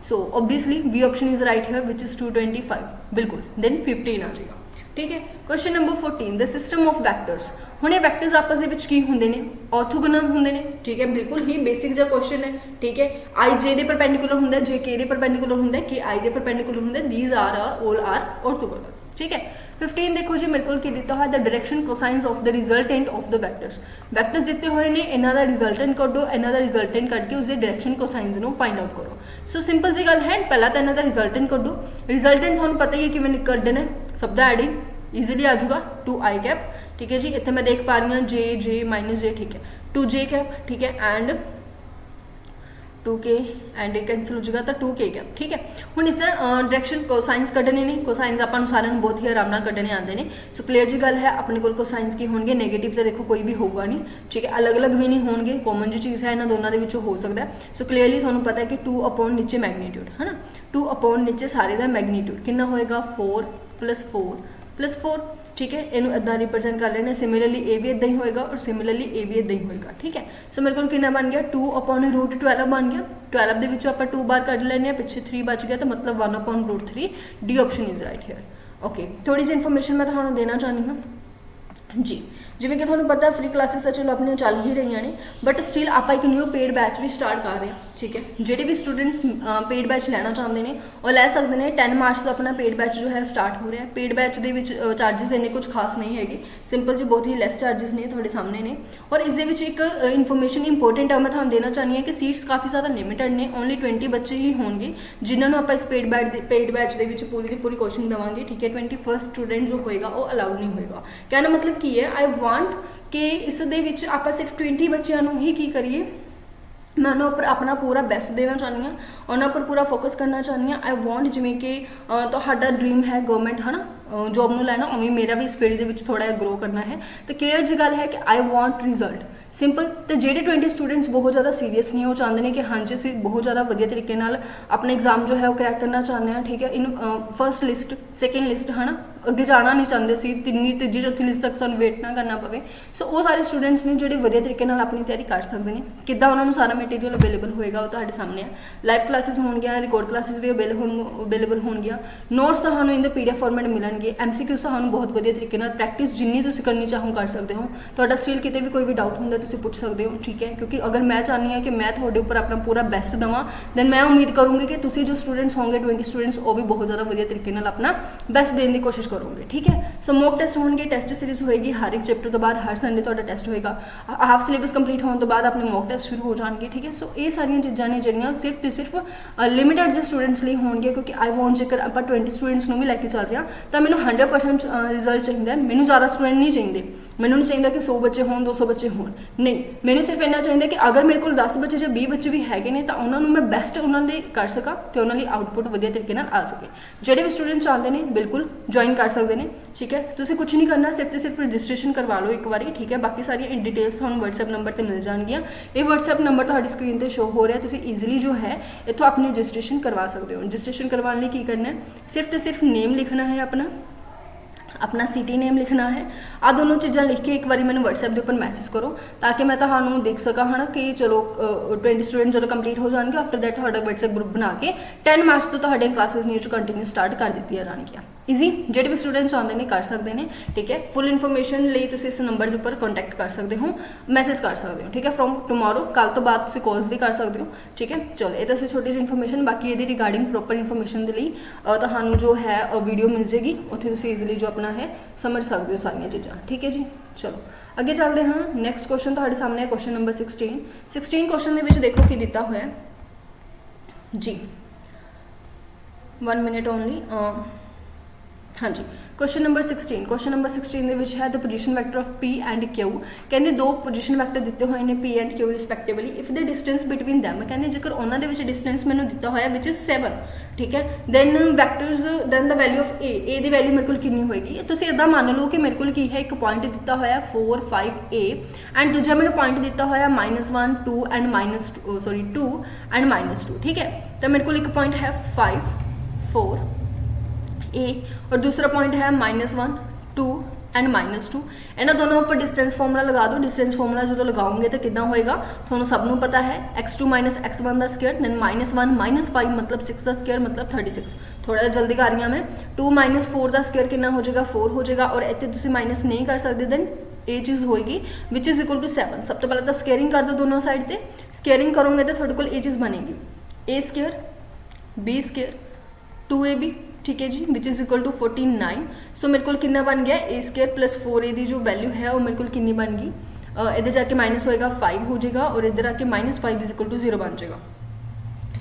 So obviously B option is right here which is 225 बिल्कुल। देन 15 आ जाएगा, ठीक है। Question number 14, the system of vectors. ਹੁਣ ਇਹ ਵੈਕਟਰਸ ਆਪਸ ਦੇ ਵਿੱਚ ਕੀ ਹੁੰਦੇ ਨੇ, ਆਰਥੋਗੋਨਲ ਹੁੰਦੇ ਨੇ, ਠੀਕ ਹੈ। ਬਿਲਕੁਲ ਹੀ ਬੇਸਿਕ ਜਿਹਾ ਕੁਐਸਚਨ ਹੈ, ਠੀਕ ਹੈ। i j ਦੇ ਪਰਪੈਂਡੀਕੂਲਰ ਹੁੰਦਾ, j k ਦੇ ਪਰਪੈਂਡੀਕੂਲਰ ਹੁੰਦਾ, k i ਦੇ ਪਰਪੈਂਡੀਕੂਲਰ ਹੁੰਦਾ, these are all are orthogonal, ठीक है। 15 देखो जी मेरे को की दिता है the direction cosines of the resultant of the vectors. Vectors दिते हुए ने इन्हां दा रिजल्टेंट कढो, इन्हां दा रिजल्टेंट कढ के उसके डायरेक्शन कोसाइंस नु फाइंड आउट करो। सो सिंपल जी गल है, पहला तो इन्हां दा रिजल्टेंट कढो। रिजल्टेंट तुहानू पता ही है किवें कढना है, सब दा एडिंग ईजीली आ जाऊगा 2i कैप, ठीक है जी। इत्थे मैं देख पा रही हूँ जे जे माइनस जे, ठीक है, 2j कैप, ठीक है, एंड 2k एंड कैंसिल हो जाएगा तो 2k कैप, ठीक है। हुण इसका डायरेक्शन कोसाइंस कढने ने, कोसाइंस आपां सारिਆਂ ਨੂੰ बहुत ही आराम नाल कढने आते हैं। सो क्लीयर जी गल है, अपने कोल कोसाइंस की होंगे, नेगेटिव तो देखो कोई भी होगा नहीं, ठीक है, अलग अलग भी नहीं होंगे, कॉमन जी चीज़ है इन्हां दोनों दे विचों हो सकता है। सो क्लीयरली तुहानूं पता है कि 2 नीचे मैग्नीट्यूड है ना, 2 नीचे सारे का मैग्नीट्यूड कितना होएगा 4 + 4 + 4, ठीक है। इनू इदा रिप्रजेंट कर लेना। सिमिलरली ए भी इदा ही होएगा और सिमिलरली ए भी इदा ही होएगा, ठीक है। सो मेरे को कितना बन गया 2/√12 बन गया। 12 ਦੇ ਵਿੱਚੋਂ ਆਪਾਂ 2 बार ਕੱਢ ਲੈਣੇ ਆ, ਪਿੱਛੇ 3 ਬਚ ਗਿਆ, ਤਾਂ ਮਤਲਬ 1/√3। D option is right here. Okay, थोड़ी सी इन्फॉर्मेशन मैं ਤੁਹਾਨੂੰ देना चाहनी हाँ जी। जिवें कि तुहानूं पता फ्री क्लासेस तो चलो अपने चल ही रही ने, बट स्टिल आप एक न्यू पेड बैच भी स्टार्ट कर रहे हैं, ठीक है। जोड़े भी स्टूडेंट्स पेड बैच लेना चाहते हैं और लै सकते हैं। 10 मार्च तो अपना पेड बैच जो है स्टार्ट हो रहा है। पेड बैच के चार्जिस इन्ने कुछ खास नहीं है, सिंपल जी बहुत ही लैस चार्जिस ने थोड़े सामने ने। और इस एक इन्फॉर्मेशन इंपोर्टेंट है मैं तुहानूं देना चाहनी है कि सीट्स काफ़ी ज़्यादा लिमिटेड ने, ओनली 20 बच्चे ही होंगे जिन्होंने आप इस पेड बैच के पूरी की पूरी कोचिंग देवांगे, ठीक है। 21st स्टूडेंट जो होएगा वो अलाउड नहीं होएगा। कहना मतलब की है, आई वांट कि इस दे विच आपां सिर्फ 20 बच्चों ही की करिए, मैं उन्होंने उपर अपना पूरा बेस्ट देना चाहनी हाँ, उन्होंने उपर पूरा फोकस करना चाहनी हाँ। आई वॉन्ट जिमें कि तुहाडा ड्रीम है गवर्नमेंट है ना जॉब में लैना, उवें मेरा भी इस फील्ड के थोड़ा ग्रो करना है। तो क्लीयर जी गल है कि आई वॉन्ट रिजल्ट सिंपल। तो जेडे 20 स्टूडेंट्स बहुत ज़्यादा सीरीयस नहीं, वो चाहते हैं कि हाँ जी असीं बहुत ज़्यादा वधिया तरीके नाल अपने एग्जाम जो है वो क्रैक करना चाहते हैं, ठीक है। In first list second list है ना अगे जाना नहीं चाहते सी, तीजी चौथी लिस्ट तक सानूं वेट ना करना पवे। सो वो सारे स्टूडेंट्स ने जोड़े वधिया तरीके नाल अपनी तैयारी कर सकते हैं। किद्दां उन्होंने सारा मटीरियल अवेलेबल होएगा वो तुहाडे सामने है। लाइव क्लासेस होणगियां, रिकॉर्ड क्लासेस भी अवेलेबल होणगियां, नोट्स तुहानूं इन द PDF फॉर्मेट मिलणगे, MCQs तुहानूं बहुत वधिया तरीके नाल प्रैक्टिस जिन्नी तुसीं करनी चाहो कर सकते हो। तुहाडा स्टिल किते भी कोई भी डाउट हुंदा तुसीं पुछ सकते हो, ठीक है। क्योंकि अगर मैं चाहनी हाँ कि मैं थोड़े उपर अपना पूरा बेस्ट देवां, दैन मैं उम्मीद करूँगी कि तुसीं जो स्टूडेंट्स होंगे 20 स्टूडेंट्स वो भी बहुत ज़्यादा वधिया तरीके नाल अपना बेस्ट देने की कोशिश करोगे, ठीक है। सो मॉक टेस्ट होंगे, टेस्ट सीरीज होएगी हर एक चैप्टर तो बाद, हर संडे तुहाडा टेस्ट होएगा। हाफ सिलेबस कंप्लीट होने तो बाद अपने मॉक टेस्ट शुरू हो जाएंगे, ठीक है। सो ये सारिया चीज़ां ने जिहड़ियां सिर्फ तो सिर्फ लिमिटेड जो स्टूडेंट्स लिए होंगे, क्योंकि आई वॉन्ट जेकर आप 20 स्टूडेंट्स भी लैके चल रहे हैं तो मैंने 100% रिजल्ट चाहिए। मैंने ज़्यादा स्टूडेंट नहीं चाहिए, मैंने नहीं चाहिए कि 100 बच्चे हो 200 बच्चे हो, नहीं, मैंने सिर्फ इन्ना चाहिए कि अगर मेरे को 10 बच्चे या 20 बच्चे भी है तो उन्होंने मैं बेस्ट उन्होंने कर सका तो उन्होंने आउटपुट वधिया तरीके नाल आ सके। जोड़े भी स्टूडेंट चाहते हैं बिल्कुल ज्वाइन कर सकते हैं, ठीक है। तुसीं कुछ नहीं करना, सिर्फ तो सिर्फ रजिस्ट्रेशन करवा लो एक बार, ठीक है। बाकी सारी इन डिटेल्स तुहानूं WhatsApp नंबर पर मिल जाएगी। ये WhatsApp नंबर तुहाडी स्क्रीन पर शो हो रहा है, तुसीं ईजिली जो है इत्थों अपनी रजिस्ट्रेशन करवा सकते हो। रजिस्ट्रेशन करवाने लिए की करना है, सिर्फ तो सिर्फ नेम लिखना है, अपना सिटी नेम लिखना है। आ दोनों चीज़ां लिख के एक बार मैंने WhatsApp के ऊपर मैसेज करो ताकि मैं तुहानूं देख सका है ना कि चलो 20 स्टूडेंट जो कंप्लीट हो जाएंगे। आफ्टर दैट तुहाडा WhatsApp ग्रुप बना के 10 मार्च तो तुहाडे क्लासेस न्यू कंटिन्यू स्टार्ट कर दी जाएगी। ਈਜ਼ੀ ਜਿਹੜੇ ਵੀ ਸਟੂਡੈਂਟ ਚਾਹੁੰਦੇ ਨੇ ਕਰ ਸਕਦੇ ਨੇ ਠੀਕ ਹੈ। ਫੁੱਲ ਇਨਫੋਰਮੇਸ਼ਨ ਲਈ ਤੁਸੀਂ ਇਸ ਨੰਬਰ ਦੇ ਉੱਪਰ ਕੰਟੈਕਟ ਕਰ ਸਕਦੇ ਹੋ, ਮੈਸੇਜ ਕਰ ਸਕਦੇ ਹੋ ਠੀਕ ਹੈ। ਫਰੋਮ ਟੁਮਾਰੋ ਕੱਲ ਤੋਂ ਬਾਅਦ ਤੁਸੀਂ ਕਾਲਸ ਵੀ ਕਰ ਸਕਦੇ ਹੋ ਠੀਕ ਹੈ। ਚਲੋ ਇਹ ਤਾਂ ਸੀ ਛੋਟੀ ਜਿਹੀ ਇਨਫੋਰਮੇਸ਼ਨ, ਬਾਕੀ ਇਹਦੀ ਰਿਗਾਰਡਿੰਗ ਪ੍ਰੋਪਰ ਇਨਫੋਰਮੇਸ਼ਨ ਦੇ ਲਈ ਤੁਹਾਨੂੰ ਜੋ ਹੈ ਵੀਡੀਓ ਮਿਲ ਜੇਗੀ, ਉੱਥੇ ਤੁਸੀਂ ਈਜ਼ੀਲੀ ਜੋ ਆਪਣਾ ਹੈ ਸਮਝ ਸਕਦੇ ਹੋ ਸਾਰੀਆਂ ਚੀਜ਼ਾਂ ਠੀਕ ਹੈ ਜੀ। ਚਲੋ ਅੱਗੇ ਚੱਲਦੇ ਹਾਂ। ਨੈਕਸਟ ਕੁਐਸਚਨ ਤੁਹਾਡੇ ਸਾਹਮਣੇ ਹੈ ਕੁਐਸਚਨ ਨੰਬਰ 16 ਕੁਐਸਚਨ ਦੇ ਵਿੱਚ ਦੇਖੋ ਕੀ ਦਿੱਤਾ ਹੋਇਆ ਜੀ। 1 ਮਿੰਟ ਓਨਲੀ। हाँ जी क्वेश्चन नंबर 16 ਦੇ ਵਿੱਚ ਹੈ the position vector of P and Q। ਕਹਿੰਦੇ ਦੋ ਪੋਜੀਸ਼ਨ ਵੈਕਟਰ ਦਿੱਤੇ ਹੋਏ ਨੇ P and Q respectively. If the distance between them ਕਹਿੰਦੇ ਜੇਕਰ ਉਹਨਾਂ ਦੇ ਵਿੱਚ ਡਿਸਟੈਂਸ ਮੈਨੂੰ ਦਿੱਤਾ ਹੋਇਆ ਵਿਚ ਇਜ਼ 7 ਠੀਕ ਹੈ, then vectors then the value of A ਦੀ ਵੈਲਿਊ ਮੇਰੇ ਕੋਲ ਕਿੰਨੀ ਹੋਏਗੀ। ਤੁਸੀਂ ਇਦਾਂ ਮੰਨ ਲਓ ਕਿ ਮੇਰੇ ਕੋਲ ਕੀ ਹੈ, ਇੱਕ ਪੁਆਇੰਟ ਦਿੱਤਾ ਹੋਇਆ 4 5 A ਐਂਡ ਦੂਜਾ ਮੈਨੂੰ ਪੁਆਇੰਟ ਦਿੱਤਾ ਹੋਇਆ -1 2 ਐਂਡ -2 ਐਂਡ -2 ਠੀਕ ਹੈ। ਤਾਂ ਮੇਰੇ ਕੋਲ ਇੱਕ ਪੁਆਇੰਟ ਹੈ 5 4 A और दूसरा पॉइंट है -1 2 एंड -2। इन्होंने दोनों पर डिस्टेंस फॉर्मूला लगा दो। डिस्टेंस फॉर्मूला जो लगाओगे तो कितना होएगा, थोड़ा सबनों पता है x2 - x1 का स्क्वायर, देन -1 - 5 मतलब 6 का स्क्वायर मतलब 36। थोड़ा जल्दी कर रही हूँ मैं। 2 - 4 का स्क्वायर कितना हो जाएगा, 4 हो जाएगा। और इतने तुम माइनस नहीं कर सकते, देन ये चीज़ होएगी विच इज़ इक्वल टू 7। सब तो पहले तो स्केयरिंग कर दो दोनों साइड से। स्केयरिंग करोगे तो थोड़े को ये चीज़ बनेगी A square B square 2AB ठीक है जी, विच इज़ इक्वल टू 49। सो मेरे को कितना बन गया A स्क्वायर प्लस 4A की जो वैल्यू है वो मेरे को कितनी बन गई, इधर जाके माइनस होएगा 5 हो जाएगा और इधर आके -5 इज इक्वल टू 0 बन जाएगा।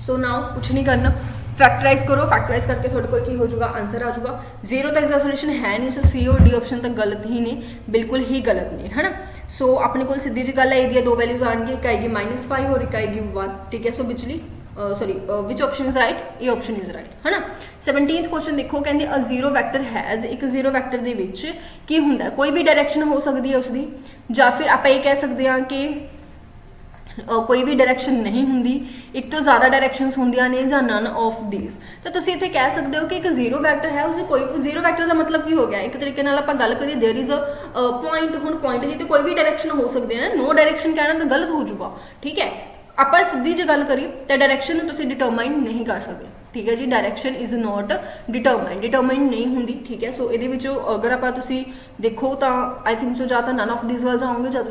सो नाउ कुछ नहीं करना, फैक्टराइज करो। फैक्टराइज करके थोड़े को हो जाएगा, आंसर आ जाएगा 0 तक इसका सोल्यूशन है नहीं। सो C और D ऑप्शन तक गलत ही ने, बिल्कुल ही गलत ने है ना। सो अपने को सीधी जी गल है, ये दो वैल्यूज आएंगी, एक आएगी -5 और एक आएगी 1 ठीक है। सो बिचली sorry which option is right, A option is right है ना। 17th क्वेश्चन देखो, कहते अ जीरो वैक्टर हैज़, एक जीरो वैक्टर दे विच की हुंदा, कोई भी डायरैक्शन हो सकती है उसकी, या फिर आप ये कह सकते हैं कि कोई भी डायरैक्शन नहीं होंगी, एक तो ज़्यादा डायरैक्शनस होंदियां ने या नन ऑफ दीज। तो तुसीं इत्थे कह सकते हो कि एक जीरो वैक्टर है, उसकी कोई जीरो वैक्टर का मतलब की हो गया, एक तरीके नाल आपां गल करिए देयर इज अ पॉइंट, हुण पॉइंट की तो कोई भी डायरैक्शन हो सकती है ना, नो डायरैक्शन कहना तो गलत हो जाऊगा ठीक है। आप सीधी जी गल करिए तो डायरैक्शन तुसीं डिटरमाइन नहीं कर सकते ठीक है जी। डायरैक्शन इज नॉट डिटरमाइन नहीं होंगी ठीक है। सो ये अगर आप देखो तो आई थिंक सो ज़्यादा नन ऑफ दिस वाल जाओगे या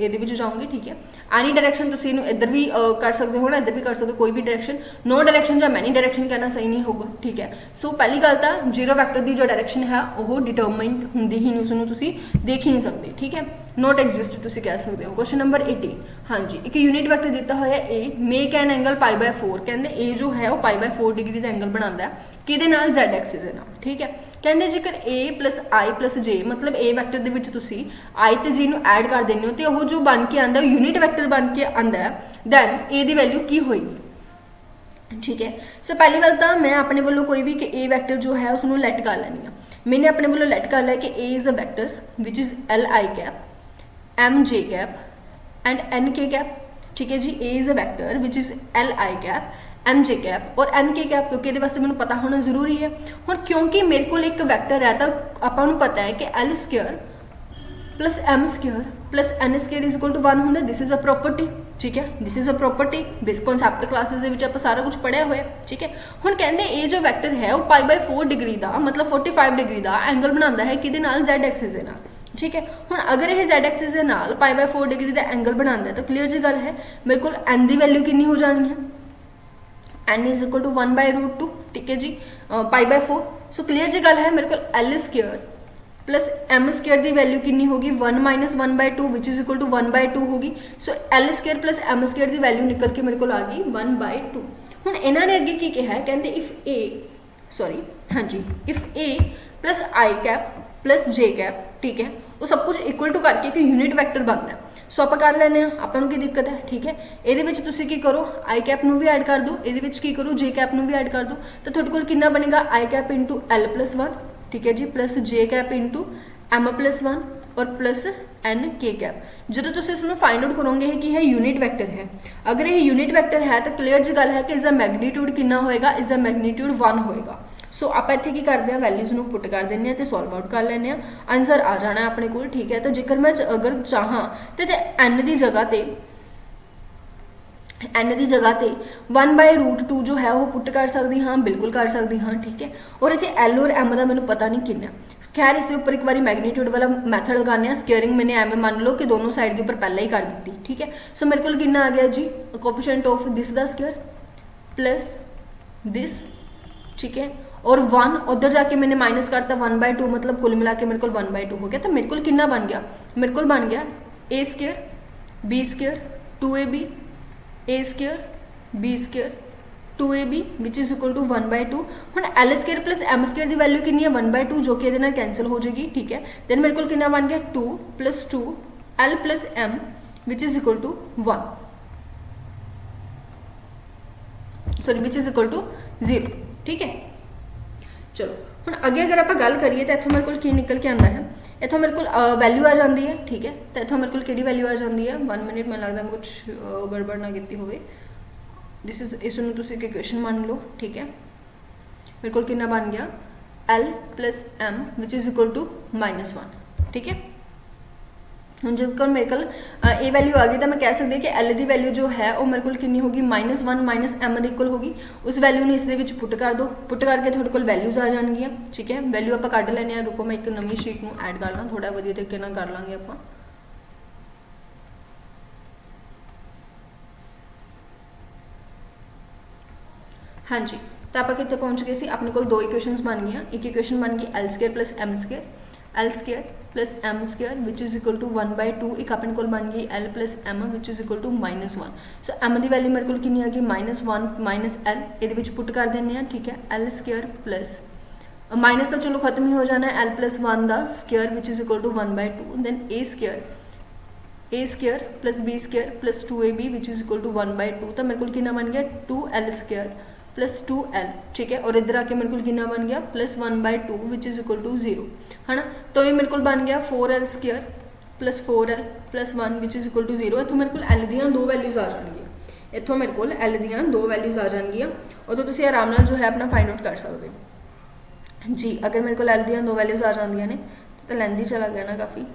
ये जाओगे ठीक है। एनी डायरैक्शन तुसीं इधर भी कर सकते हो ना, इधर भी कर सकते हो, कोई भी डायरैक्शन। नो डायरैक्शन या मैनी डायरैक्शन कहना सही नहीं होगा ठीक है। सो पहली गल तो जीरो वैक्टर की जो डायरैक्शन है वो डिटरमाइंड होंगी ही नहीं, उसनों तुसीं देख ही नहीं सकते ठीक है, नॉट एग्जिस्ट तुसीं कह सकते हो। क्वेश्चन नंबर 18 हाँ जी, एक यूनिट वैक्टर दिता होया A, मेक एन एंगल π/4। कहते A जो है वो π/4 डिग्री का एंगल बनाता है किहदे नाल Z एक्सिस दे नाल ठीक है। कहते जेकर A + I + J मतलब A वैक्टर दे विच तुसीं I ते J नूं ऐड कर देने हो तो वो जो बन के आंदा यूनिट वैक्टर बन के आंदा है, दैन A दी वैल्यू की होएगी ठीक है। सो पहली गल तो मैं अपने वालों कोई भी कि A वैक्टर जो है उसनूं लैट कर लैनी है। मैंने अपने वालों लैट कर लिया कि A is a vector which is Li cap mj cap and nk cap ठीक है जी। A is a vector which is Li cap mj cap और nk कैप, क्योंकि ये वास्ते मैंने पता होना जरूरी है। और क्योंकि मेरे को एक वैक्टर है तो आपां नूं पता है कि L square plus M square plus N square is equal to 1 होंदा। दिस इज़ अ प्रॉपर्टी ठीक है, this is a property base concept classes दे विच आपां सारा कुछ पढ़िया होया ठीक है। हुण कहंदे A जो वैक्टर है वो π/4 डिग्री का मतलब 45 डिग्री का एंगल बनाता है किहदे नाल Z एक्सिस दे नाल ठीक है। हुण अगर यह Z एक्सिस के नाल π/4 डिग्री का एंगल बनाता है तो क्लीयर जी गल है मेरे को N की वैल्यू कितनी हो जानी है, N इज इक्वल टू 1/√2 ठीक है जी π/4। सो क्लीयर जी गल है मेरे को L square plus M square की वैल्यू कितनी होगी 1 - 1/2 विच इज इक्वल टू 1/2 होगी। सो L square plus M square की वैल्यू निकल के मेरे को आ गई 1/2। हुण इन्होंने अगे की कहा है, कहते इफ A सॉरी हाँ जी if A plus I cap plus J cap ठीक है वो सब कुछ इक्वल टू करके एक यूनिट वैक्टर बनता है। सो आप कर लें आपको की दिक्कत है ठीक है। ये की करो आई कैप नूं भी ऐड कर दो, ये की करो जे कैप नूं भी ऐड कर दो, तो थोड़े को कितना बनेगा आई कैप इंटू L + 1 ठीक है जी प्लस जे कैप इंटू M + 1 और प्लस N K कैप। जो तुम इसमें फाइंड आउट करोगे कि यह यूनिट वैक्टर है, अगर यह यूनिट वैक्टर है तो क्लीयर जी गल है कि इसका मैग्नीट्यूड कितना होएगा, इसका मैग्नीट्यूड 1 होएगा। सो आप इत्थे की करते हैं वैल्यूज़ नूं पुट कर देंगे तो सॉल्व आउट कर लें, आंसर आ जाना है अपने को ठीक है। तो जेकर मैं अगर चाहां तो N की जगह पर एन की जगह पे 1/√2 जो है वो पुट कर सकती हाँ, बिल्कुल कर सकती हाँ, ठीक है। और इतने एल और एम का मैंने पता नहीं कितना। खैर इसके उपर एक बार मैग्नीट्यूड वाला मैथड लगाने, स्केयरिंग मैंने एवं मान लो कि दोनों साइड के उपर पहले ही कर दी, ठीक है। सो मेरे को कितना आ गया जी, coefficient of this the square plus this, ठीक है। और 1 उधर जाके मैंने माइनस करता 1/2, मतलब कुल मिला के मेरे को 1/2 हो गया। तो मेरे को कितना बन गया, मेरे को बन गया A square B square 2ab A square B square 2ab which is equal to 1/2। हुण L square plus M square की वैल्यू कितनी है 1/2, जो कि ये कैंसिल हो जाएगी, ठीक है। देन मेरे को कितना बन गया 2 + 2 L plus M which is equal to 1, sorry which is equal to 0, ठीक है। चलो हुण अगे अगर आप गल करिए तो इत्थों मेरे को की निकल के आंदा है, इत्थों मेरे को वैल्यू आ जाती है, ठीक है। तो इत्थों मेरे को किहड़ी वैल्यू आ जाती है, 1 मिनट मैं लगता मैं कुछ गड़बड़ ना की होवे, दिस इज इसनूं तुसीं एक इक्वेशन मान लो, ठीक है। मेरे को कितना बन गया L plus M which is equal to -1, ठीक है। हम जब कल मेरे को ए वैल्यू आ गई तो मैं कह सकती कि एल की वैल्यू जो है वो मेरे को कितनी होगी -1 - एम के इक्वल होगी। उस वैल्यू ने इस पुट कर दो, पुट करके थोड़े को वैल्यूज आ जाएगी, ठीक है। वैल्यू आप कढ़ लेने, रुको मैं एक नवी शीट में ऐड कर ला, थोड़ा वधिया तरीके नाल कर लांगे आप। हाँ जी, तो आप कितने पहुँच गए सी, अपने को 2 इक्वेशनस बन गई। एक इक्वेशन बन गई L square plus M square, L square plus M square which is equal to 1/2। एक अपने को बन गई L plus M which is equal to -1। So M की वैल्यू मेरे को कितनी आ गई -1 - एल, ये पुट कर देने, ठीक है। एल स्केयर प्लस माइनस तो चलो खत्म ही हो जाना है, एल प्लस 1 का square which is equal to 1/2। Then A square plus B square plus 2ab which is equal to 1/2। तो मेरे को कितना बन गया 2l स्केयर प्लस 2l, ठीक है। और इधर आके मेरे को कितना बन गया plus 1/2 which is equal to 0, है ना। तो ये मेरे को बन गया 4l square plus 4l plus 1 which is equal to 0। इतों मेरे को एल दियाँ 2 वैल्यूज आ जाएगी, इतों मेरे को एल दियाँ 2 वैल्यूज आ जाएगी, और तो तुम आराम नाल जो है अपना फाइंड आउट कर सकते हो जी। अगर मेरे को एल दियाँ 2 वैल्यूज आ जांदियां ने तो लेंदी चला गया ना काफ़ी।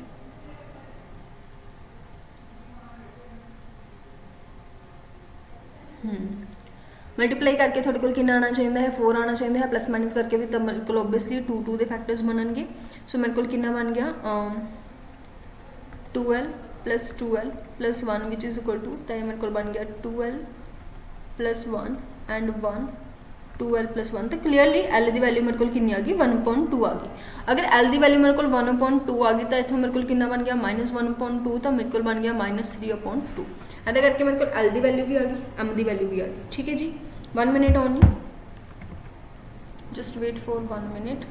मल्टीप्लाई करके थोड़े को कितना आना चाहिए है 4 आना चाहिए है, प्लस माइनस करके भी तब मेरे को ओबवियसली 2 के फैक्टर्स बननगे। सो मेरे को कितना बन गया 2l plus 1 which is equal to, तो मेरे को बन गया 2l plus 1 and 1 2l plus 1। तो क्लीयरली एल की वैल्यू मेरे को कितनी आ गई 1/2 आ गई। अगर एल की वैल्यू मेरे को 1/2 आ गई तो इतों मेरे को कितना बन गया -1/2, तो मेरे को बन गया -3/2। ऐसा करके मेरे को एल की वैल्यू भी आ गई, एम की वैल्यू भी आ गई, ठीक है जी। 1 minute only, just wait for 1 minute.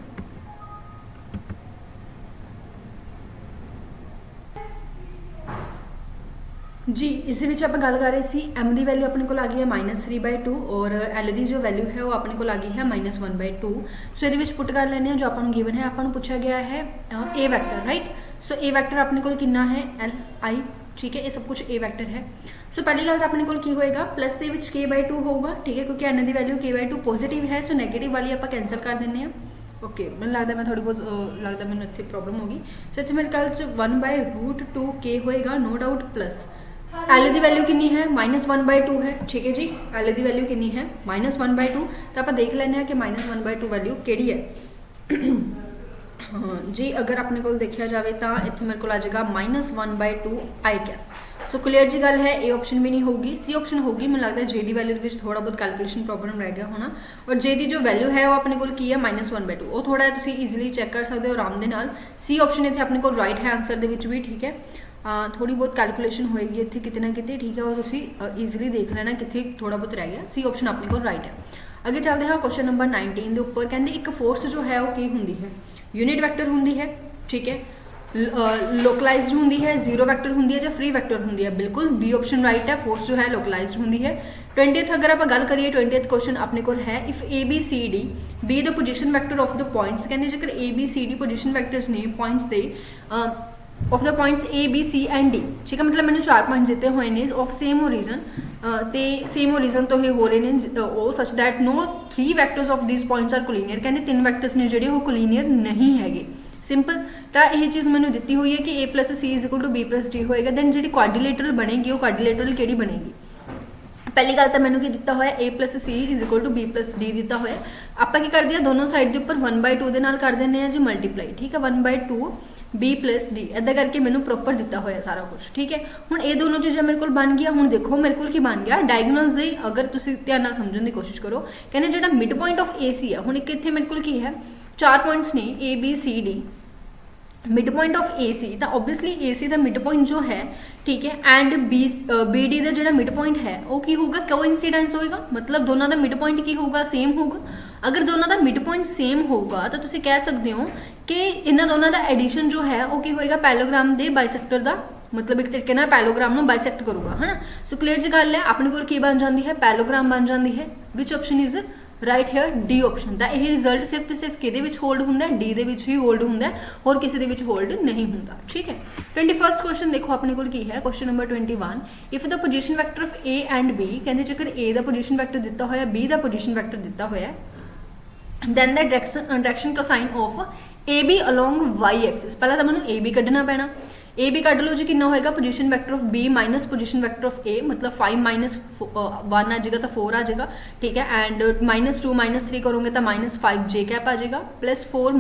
जी इस आप गल कर रहे सी एम की वैल्यू अपने को आ गई है -3/2 और एल की जो वैल्यू है वो अपने को आ गई है -1/2। सो ये पुट कर लेने जो अपन गिवन है, अपन पूछा गया है ए वैक्टर, राइट। सो ए वैक्टर अपने को कितना है Li, ठीक है। ये सब कुछ ए वैक्टर है। सो पहली गल अपने को की होएगा प्लस के k/2 होगा, ठीक है, क्योंकि एन की वैल्यू k/2 पॉजिटिव है। सो नैगेटिव वाली आप कैंसल कर दें। ओके मैं लगता मैं थोड़ी बहुत लगता मैंने इतने प्रॉब्लम होगी। सो इतने मेरे ख्याल 1/√2 k होएगा, नो डाउट। प्लस एल की वैल्यू कितनी है -1/2 है, ठीक है जी। एल की वैल्यू कितनी है -1/2। तो आप देख लेने कि -1/2 वैल्यू केड़ी है। हाँ जी, अगर अपने को देखा जाए तो इतने मेरे को आ जाएगा -1/2 आई कैप। सो क्लीयर जी गल है, ए ऑप्शन भी नहीं होगी, सी ऑप्शन होगी। मैं लगता है जे की वैल्यू थोड़ा बहुत कैलकुलेशन प्रॉब्लम रह गया होना। और जे की जो वैल्यू है वो अपने को की है -1/2, वो थोड़ा तुम ईजिली चैक कर सकते हो आराम के नाल। सी ऑप्शन इतने अपने को राइट है आंसर के भी, ठीक है। थोड़ी बहुत कैलकुलेशन होएगी इतने कितने ना कितने, ठीक है। और तुम ईजिली देख लेना कितने थोड़ा बहुत रह गया। सी ऑप्शन अपने को राइट है। अगे चलते हैं क्वेश्चन नंबर 19 के उपर। कहते एक फोर्स जो है वो की होंगी है, यूनिट वैक्टर होंगी है, ठीक है, लोकलाइज्ड होंगी है, जीरो वैक्टर होंगी है, या फ्री वैक्टर होंगी है। बिल्कुल बी ऑप्शन राइट है, फोर्स जो है लोकलाइज्ड होंगी है। 20th अगर आप गल करिए 20th क्वेश्चन अपने को है if A B C D be the position vector of the points. कहते जेकर A B C D position vectors ने पॉइंट्स के of the points A B C and D, ठीक है। मतलब मैंने 4 पॉइंट्स दिते हुए ने ऑफ सेम ओरिजन, तो सेम ओरिजन तो ये हो रहे हैं such that no 3 vectors of this points are collinear. कहते 3 वैक्टर्स ने जोड़े वो कोलिनियर नहीं है। सिंपल तो यह चीज़ मैंने दी हुई है कि A plus C is equal to B plus D होएगा। दैन जी क्वाड्रिलेटरल बनेगी वो क्वाड्रिलेटरल केड़ी बनेगी, पहली गल तो मैंने की दिता होया a plus C is equal to b plus D दिता होया। आपां की करदे आ दोनों साइड के उपर 1/2 दे नाल कर दिंदे आ जी मल्टीप्लाई, ठीक है, 1/2 b प्लस डी इदा करके मैंने प्रॉपर दिता होया सारा कुछ, ठीक है। हुण ये दोनों चीज़ां मेरे को बन गया। हुण देखो मेरे को की बन गया डायगोनल्स दे, अगर तुसीं ध्यान नाल समझण दी कोशिश करो, कहने जिहड़ा मिड पॉइंट ऑफ ए सी है, हुण एक इत्थे मेरे को की है 4 पॉइंट्स ने A B C D, mid point of A C, तो ओबवियसली ए सी का मिड पॉइंट जो है, ठीक है, एंड बी डी का जो मिड पॉइंट है वो की होगा, कोइंसिडेंस होगा, मतलब दोनों का मिड पॉइंट की होगा, सेम होगा। अगर दोनों का मिड पॉइंट सेम होगा तो तुम कह सकते हो कि इन्होंने दोनों का एडिशन जो है वो की होएगा पैलोग्राम के बाइसेक्टर का, मतलब एक तरीके पैलोग्राम को बाइसेक्ट करूगा, है ना। सो क्लीयर जी गल है, अपने को की बन जाती है, पैलोग्राम बन जाती है। Which option is right here, D option. तो यह रिजल्ट सिर्फ तो सिर्फ कि होल्ड होंगे, डी दे विच ही होल्ड होंगे, और किसी दे होल्ड नहीं होंगे, ठीक है। 21st क्वेश्चन देखो अपने को की है, question number 21, if the position vector of A and B, कहते जेकर ए का पोजीशन वैक्टर दिता होया, बी का पोजीशन वैक्टर दिता होया, then the direction cosine of A B along Y axis. पहला तो मैं ए बी कढ़ना पैना, ए बी कढ़ लो जी, कितना होएगा position vector of B minus position vector of A, मतलब 5 माइनस 1 आ जाएगा तो 4 आ जाएगा, ठीक है। एंड -2 -3 करोगे तो -5 जे कैप आ जाएगा, प्लस 4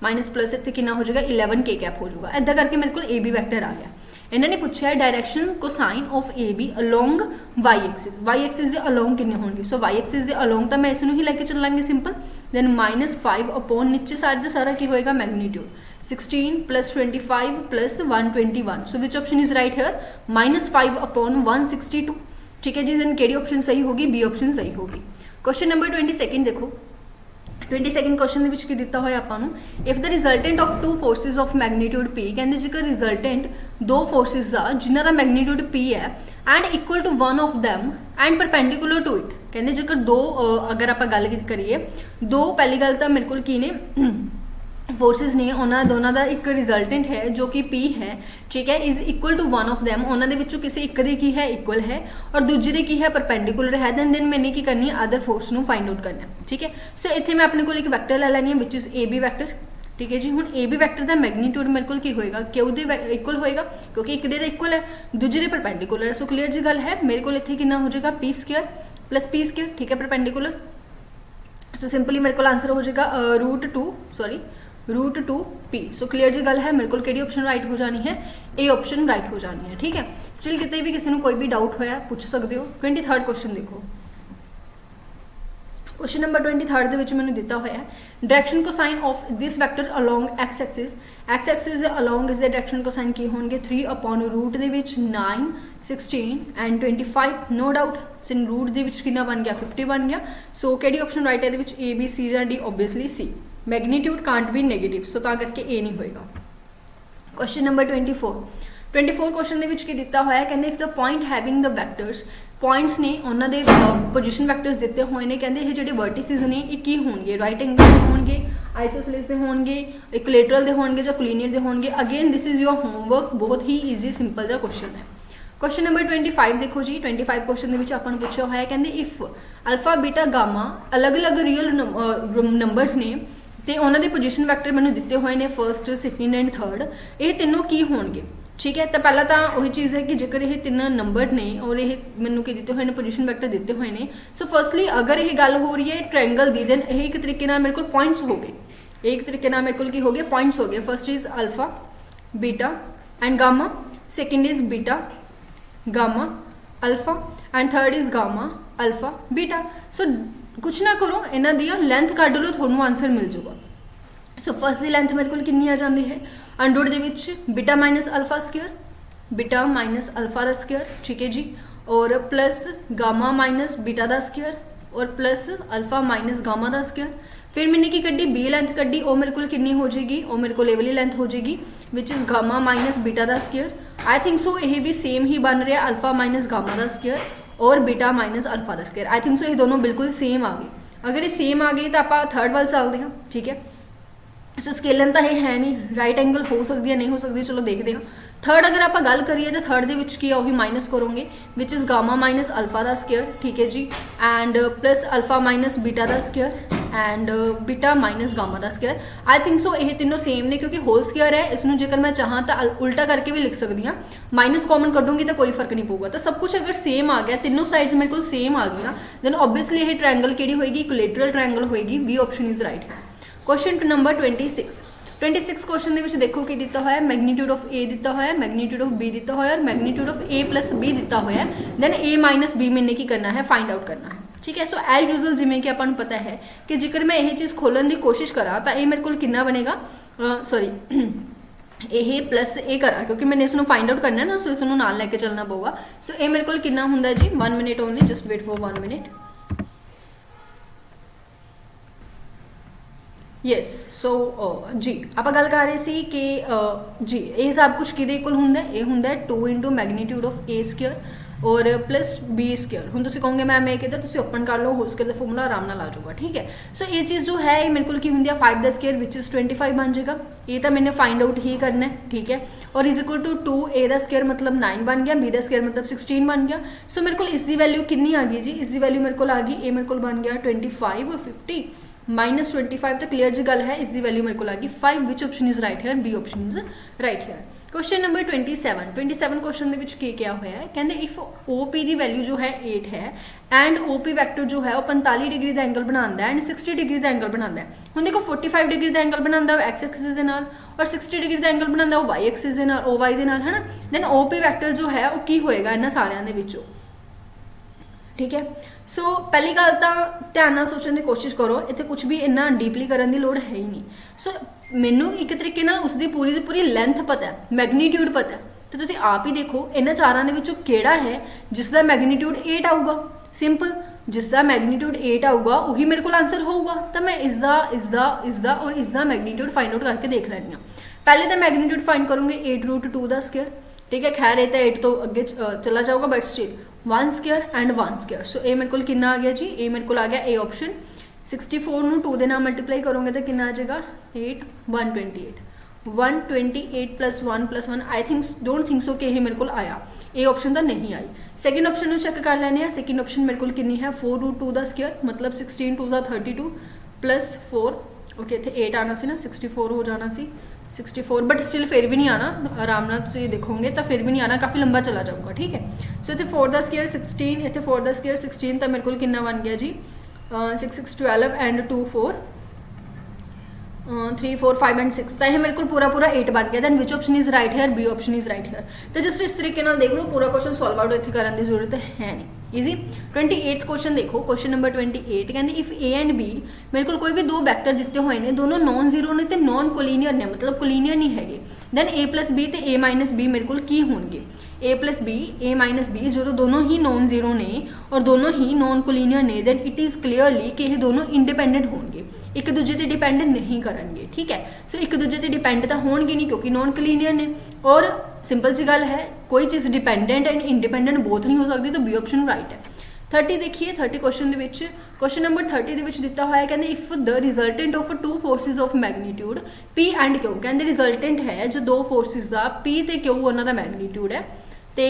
माइनस प्लस इतने कितना हो जाएगा 11 के कैप हो जाएगा। इदा करके मेरे को ए बी वैक्टर आ गया। इन्होंने पूछा direction cosine of A B along Y axis के अलोंग कितने होंगे। सो वाई एक्सिस के अलोंग तो मैं इसमें ही लेके चलांगे सिंपल, देन -5 अपॉन नीचे साइड सारा की होएगा magnitude 16 + 25 + 121। So which option is right here, -5 upon 162, ठीक है जी। देन केड़ी ऑप्शन सही होगी, बी ऑप्शन सही होगी। क्वेश्चन नंबर 22 देखो, 22 क्वेश्चन की दिता होया आपां, if the resultant of 2 forces of magnitude P, कहते जेकर रिजल्टेंट 2 फोर्सिस का जिन्हों का मैग्नीट्यूड पी है and equal to one of them and perpendicular to it, कहते जेकर दो, अगर आप गल करिए दो, पहली गल तो मेरे को की ने फोर्सिस ने, उन्होंने दोनों का एक रिजल्टेंट है जो कि पी है, ठीक है, is equal to one of them, उन्होंने किसी एक दे की है इक्वल है और दूजे दे की है परपेंडिकुलर है, देन मैंने की करनी है अदर फोर्स को फाइंड आउट करना, ठीक है। सो इतने मैं अपने को एक वैक्टर ले लैनी है which is A B vector, ठीक है जी। हुण ए बी वैक्टर का मैग्नीट्यूड मेरे को की होएगा, क्यों दे इक्वल होएगा, क्योंकि एक दे इक्वल है, दूजे दे परपेंडिकुलर है। सो क्लीयर जी गल है, मेरे को इतने कितना हो जाएगा P square plus P square, ठीक है, परपेंडिकुलर। सो सिंपली मेरे को आंसर हो जाएगा √2 पी। सो क्लीयर जी गल है, मेरे को केड़ी ऑप्शन राइट हो जानी है, ए ऑप्शन राइट हो जानी है, ठीक है। स्टिल कितने भी किसी को कोई भी डाउट होया पूछ सकते हो। 23rd क्वेश्चन देखो, क्वेश्चन नंबर 23 मैंने दिता होया direction cosine of this vector along X axis along इस डायरेक्शन कोसाइन की होंगे 3 अपॉन रूट दे विच 9 16 एंड 25, नो डाउट सिन रूट दे विच कितना बन गया 50 बन गया। सो केड़ी ऑप्शन राइट है ए बी सी या D, obviously C. Magnitude can't be negative, so ता करके ए नहीं होएगा। क्वेश्चन नंबर 24 क्वेश्चन की दिता होया, कहते if the point having the vectors, points ने उन्होंने पोजीशन वैक्टर्स दिते हुए ने, कहते ये जो वर्टिसेस ने ये की होंगे, राइट एंगल के होंगे, आइसोसेलेस के होंगे, इक्विलेटरल के होंगे या कोलिनियर के होंगे। Again this is your homework, बहुत ही ईजी सिंपल जा क्वेश्चन है। क्वेश्चन नंबर 25 देखो जी, 25 क्वेश्चन आपको पूछा होया, कहते इफ अल्फा बीटा गामा अलग अलग रियल नंबर्स ने तो उन्होंने पोजीशन वैक्टर मैंने दिते हुए ने फर्स्ट सैकेंड एंड थर्ड, ये तीनों की होंगे, ठीक है। तो पहला तो वही चीज़ है कि जेकर ये 3 नंबर ने और ये मैंने की दिते हुए ने पोजीशन वैक्टर दिते हुए ने। सो फर्स्टली अगर ये गल हो रही है ट्रायंगल दी, देन ये एक तरीके मेरे को पॉइंट्स हो गए, एक तरीके मेरे को की हो गए पॉइंट्स हो गए। First is alpha beta and gamma, second is beta gamma alpha and third is gamma alpha beta. So कुछ ना करो, इन्हों दी लेंथ कढ़ लो, थोड़ा आंसर मिल जाऊगा। सो फर्स्ट की लेंथ मेरे को कितनी आ जाती है, अंडर दे विच beta minus alpha square, beta minus alpha का स्क्वायर, ठीक है जी, और प्लस गामा माइनस बीटा का स्क्वायर और प्लस अल्फा माइनस गामा का स्क्वायर। फिर मैंने की कड्डी बी लेंथ कड्डी, वो मेरे को कितनी हो जाएगी, वो मेरे को ए वाली लेंथ हो जाएगी विच इज गामा माइनस बीटा का स्क्वायर। आई थिंक सो ये भी सेम ही बन रहा है, अल्फा माइनस गामा का स्क्वायर और बीटा माइनस अल्फा का स्क्वायर। आई थिंक सो ये दोनों बिल्कुल सेम आ गए। अगर ये सेम आ गई तो आप थर्ड वाल चलते हैं, ठीक है। सो स्केलन तो ये है नहीं, राइट एंगल हो सकती है नहीं हो सकती, चलो देखते हैं। थर्ड अगर आप गल करिए तो थर्ड दे विच की वही माइनस करोगे which is gamma minus alpha का स्क्वायर, ठीक है जी, and plus alpha minus beta का square, and beta minus gamma का स्केयर। आई थिंक सो ये तीनों सेम ने क्योंकि होल स्केयर है, इसमें जेकर मैं चाਹਾਂ तो उल्टा करके भी लिख सकती हाँ, माइनस कॉमन करूँगी तो कोई फर्क नहीं पऊगा। तो सब कुछ अगर सेम आ गया, तीनों साइड्स मेरे को सेम आ गई ना, देन ऑब्वियसली ये ट्रायंगल केड़ी होएगी, इक्विलेटरल ट्रायंगल होएगी। बी ऑप्शन इज राइट है। क्वेश्चन नंबर 26 क्वेश्चन ਦੇ ਵਿੱਚ देखो कि दिता होया मैग्नीट्यूड ऑफ ए दिता होया, मैग्नीट्यूड ऑफ बी दिता होया और magnitude of A plus B दिता होया। देन ए माइनस बी मैंने की करना है, फाइंड आउट करना है। ठीक है, सो एज यूजल जिमें कि अपन पता है कि जेकर मैं यही चीज़ खोलन की कोशिश करा तो ये मेरे को कितना बनेगा, सॉरी ए प्लस ए करा क्योंकि मैंने इसमें फाइंड आउट करना है ना, सो इसमें नाल लेके चलना पऊगा। सो ये मेरे को कितना होंगे जी, 1 minute only, just wait for 1 minute. Yes so जी आप गल कर रहे सी कि जी ये सब कुछ कि ये होंगे 2 into magnitude of A square और प्लस बी स्केयर। हूँ तुम कहोगे मैम ये कहते तुम ओपन कर लो, होल स्केयर का फॉर्मूला आराम नाल आ जाऊगा। ठीक है, सो ये चीज़ जो है मेरे को की होंगी 5 द स्केयर विच इज़ 25 बन जाएगा। ये तो मैंने फाइंड आउट ही करना है। ठीक है, और is equal to 2 A the square मतलब 9 बन गया, बी द स्केयर मतलब 16 बन गया। सो मेरे को इसकी वैल्यू कितनी आ गई जी, इसकी वैल्यू मेरे को आ गई, ए मेरे को बन गया 25 और 50 माइनस 25 तो क्लियर जी गल है, इसकी वैल्यू मेरे को आ गई 5। Which option is right here, B option is right here. Question number 27 question के क्या होया है, कहते इफ OP की वैल्यू जो है 8 है एंड OP वैक्टर जो है वो 45 डिग्री का एंगल बनाता है एंड 60 डिग्री का एंगल बनाता है। हम देखो 45 डिग्री का एंगल बनाता है एक्स एक्सिस के नाल और 60 डिग्री का एंगल बनाता है वाई एक्सिस के नाल, OY के नाल है ना। देन OP वैक्टर जो है वो की होएगा इन्हां सारियां दे विचों। ठीक है, सो पहली गल तो ध्यान नाल सोचने की कोशिश करो, इतने कुछ भी इन्ना डीपली करने की लोड़ है ही नहीं। सो मैनू एक तरीके नाल उसकी पूरी की पूरी लेंथ पता है, मैग्नीट्यूड पता है, तो तुसीं आप ही देखो इन्हां चारां दे विचों किहड़ा है जिसका मैग्नीट्यूड 8 आऊगा। सिंपल, जिसका मैग्नीट्यूड 8 आऊगा वही मेरे को आंसर होगा। तो मैं इसका और इसका मैग्नीट्यूड फाइंड आउट करके देख लैनी हाँ। पहले तो मैग्नीट्यूड फाइंड करूँगी 8√2 का स्केयर। ठीक है, खैर ये तो 8 तो अगे चला जाऊगा but still 1 square and 1 square. So A मेरे को कितना आ गया जी, ए मेरे को आ गया ए ऑप्शन। 64 ਨੂੰ 2 ਦੇ ਨਾਲ मल्टीप्लाई करोगे तो कितना आ जाएगा 8 128 plus 1 I think don't think so कि यही मेरे को आया, ए ऑप्शन तो नहीं आई। सैकेंड ऑप्शन चेक कर लेने। सैकेंड ऑप्शन मेरे को कितनी है 4√2 का स्केयर मतलब 16 2 32 प्लस 4 ओके इतने 8 आना सी ना, 64 हो जाना सी 64 बट स्टिल फिर भी नहीं आना, आराम नाल तुसीं देखोगे तो फिर भी नहीं आना, काफ़ी लंबा चला जाऊगा। ठीक है, सो इतने 4 का स्केयर 16, इतने 4 का स्केयर 16 तो मेरे को कितना बन गया जी 6 6 12 एंड 2 4 3 4 5 एंड 6 तो यह मेरे को पूरा 8 बन गया। Then which option is right here, B option is right here. तो जस्ट इस तरीके नाल देख लो, पूरा क्वेश्चन सॉल्व आउट इतने करने की जरूरत है नहीं, ईजी। 28th क्वेश्चन देखो, क्वेश्चन नंबर 28 कहते इफ ए एंड बी मेरे को कोई भी दो वैक्टर दिते हुए ने, दोनों नॉन जीरो ने तो नॉन कोलीनियर ने मतलब कोलीनियर नहीं है। दैन ए प्लस बी तो ए माइनस बी मेरे को की होंगे, ए प्लस बी ए माइनस बी जो दोनों ही नॉन जीरो ने और दोनों ही नॉन कोलीनियर ने, दैन इट इज़ क्लीयरली कि ये दोनों इंडिपेंडेंट होंगे, एक दूजे से डिपेंड नहीं करेंगे। ठीक है, सो एक दूजे से डिपेंड तो होंगे नहीं क्योंकि नॉन कोलीनियर ने। और सिंपल सी गल है, कोई चीज़ डिपेंडेंट एंड इंडिपेंडेंट बोथ नहीं हो सकती, तो बी ऑप्शन राइट है। 30 देखिए, 30 क्वेश्चन क्वेश्चन नंबर 30 दिता हुआ है कहते if the resultant of 2 forces of magnitude P and Q, कहते रिजल्टेंट है जो दो फोर्सिस का पी ते क्यू उन्होंने मैग्नीट्यूड है तो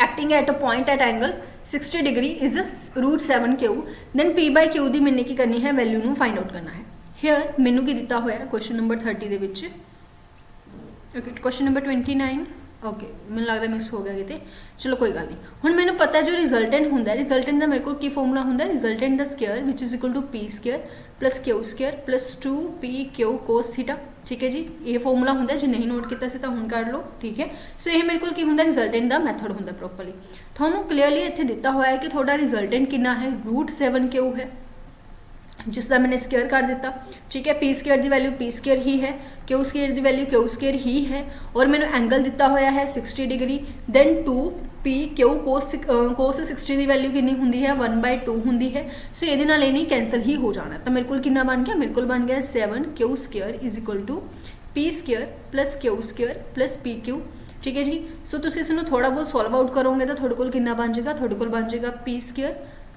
acting at a point at angle 60 degree is √7 Q, then P by Q की मैंने की करनी है वैल्यू नू फाइंड आउट करना है। हेयर मैनू की दिता हुआ है question number 30 okay, question number 29 okay मैंने लगता मिक्स हो गया कितने, चलो कोई गल नहीं। हुण मैंने पता है जो रिजल्टेंट होंगे, रिजल्टेंट का मेरे को की फॉर्मूला होंगे, resultant the square which is equal to P square plus Q square plus 2p/q cos theta. ठीक है जी, ये फॉर्मूला होंगे, जो नहीं नोट किया तो हुण कर लो। ठीक है, सो ये मेरे को की होंगे रिजल्टेंट का मैथड होंगे प्रॉपरली। थोनों क्लीयरली इत्थे दिता हुआ है कि थोड़ा रिजल्टेंट कितना है √7 है जिसका मैंने स्केयर कर दिता। ठीक है, पी स्केयर की वैल्यू पी स्केयर ही है, क्यू स्केयर की वैल्यू क्यू स्केयर ही है और मैंने एंगल दिता हुआ है 60 डिग्री, दैन 2p/q cos 60 की वैल्यू कितनी होंगी है 1/2 होंगी है। सो ये नहीं कैंसल ही हो जाना, तो मेरे को कितना बन गया, मेरे को बन गया 7q square is equal to P square plus Q square plus pq। ठीक है जी, सो तुम इसमें थोड़ा बहुत सॉल्व आउट करोगे तो थोड़े को कितना बन जाएगा, थोड़े को बन जाएगा P square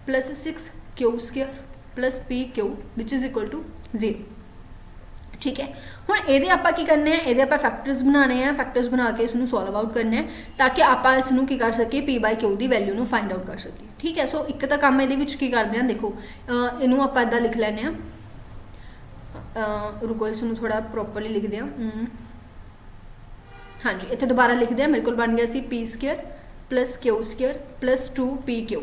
plus 6q square plus pq which is equal to 0। ठीक है। हुण ਇਹਦੇ ਆਪਾਂ ਕੀ करने हैं, ਇਹਦੇ ਆਪਾਂ फैक्टर्स बनाने हैं, फैक्टर्स बना के इसनूं सॉल्व आउट करने हैं ताकि ਆਪਾਂ इसनूं की कर सकीए पी बाई क्यू की वैल्यू ਨੂੰ फाइंड आउट कर सकीए। ठीक है। सो एक तो काम ਇਹਦੇ ਵਿੱਚ ਕੀ ਕਰਦੇ हैं, देखो ਇਹਨੂੰ ਆਪਾਂ इदां लिख लैने हैं, रुको इसनूं थोड़ा प्रॉपरली लिखते हैं। हाँ जी, इत्थे दोबारा लिखते हैं, मेरे को बन गया C P square plus Q square plus 2pq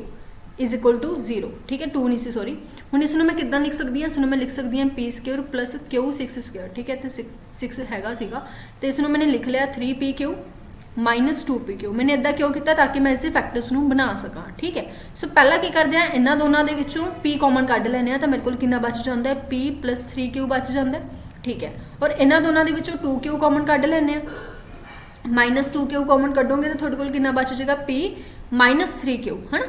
is equal to 0। ठीक है, 2 नहीं सी सॉरी। हुण इसनूं मैं किद्दां लिख सकदी हां, इसनूं मैं लिख सकदी हां P square plus Q 6 square. ठीक है, तो 6 हैगा सीगा तो इसनूं मैंने लिख लिया 3pq माइनस 2pq। मैंने इदां क्यों किया ताकि मैं इसके फैक्टर्स नूं बना सकां। ठीक है। सो पहला की करते हैं, इन्हां दोनों दे विचों p कॉमन कढ लैने आ तो मेरे को कितना बच जाता है, p प्लस 3q बच जाता है। ठीक है। और इन्हां दोनों दे विचों 2q कॉमन कढ लैने आ, माइनस 2q कॉमन कढोगे तो थोड़े कोल कितना बच जाएगा, p माइनस 3q है ना।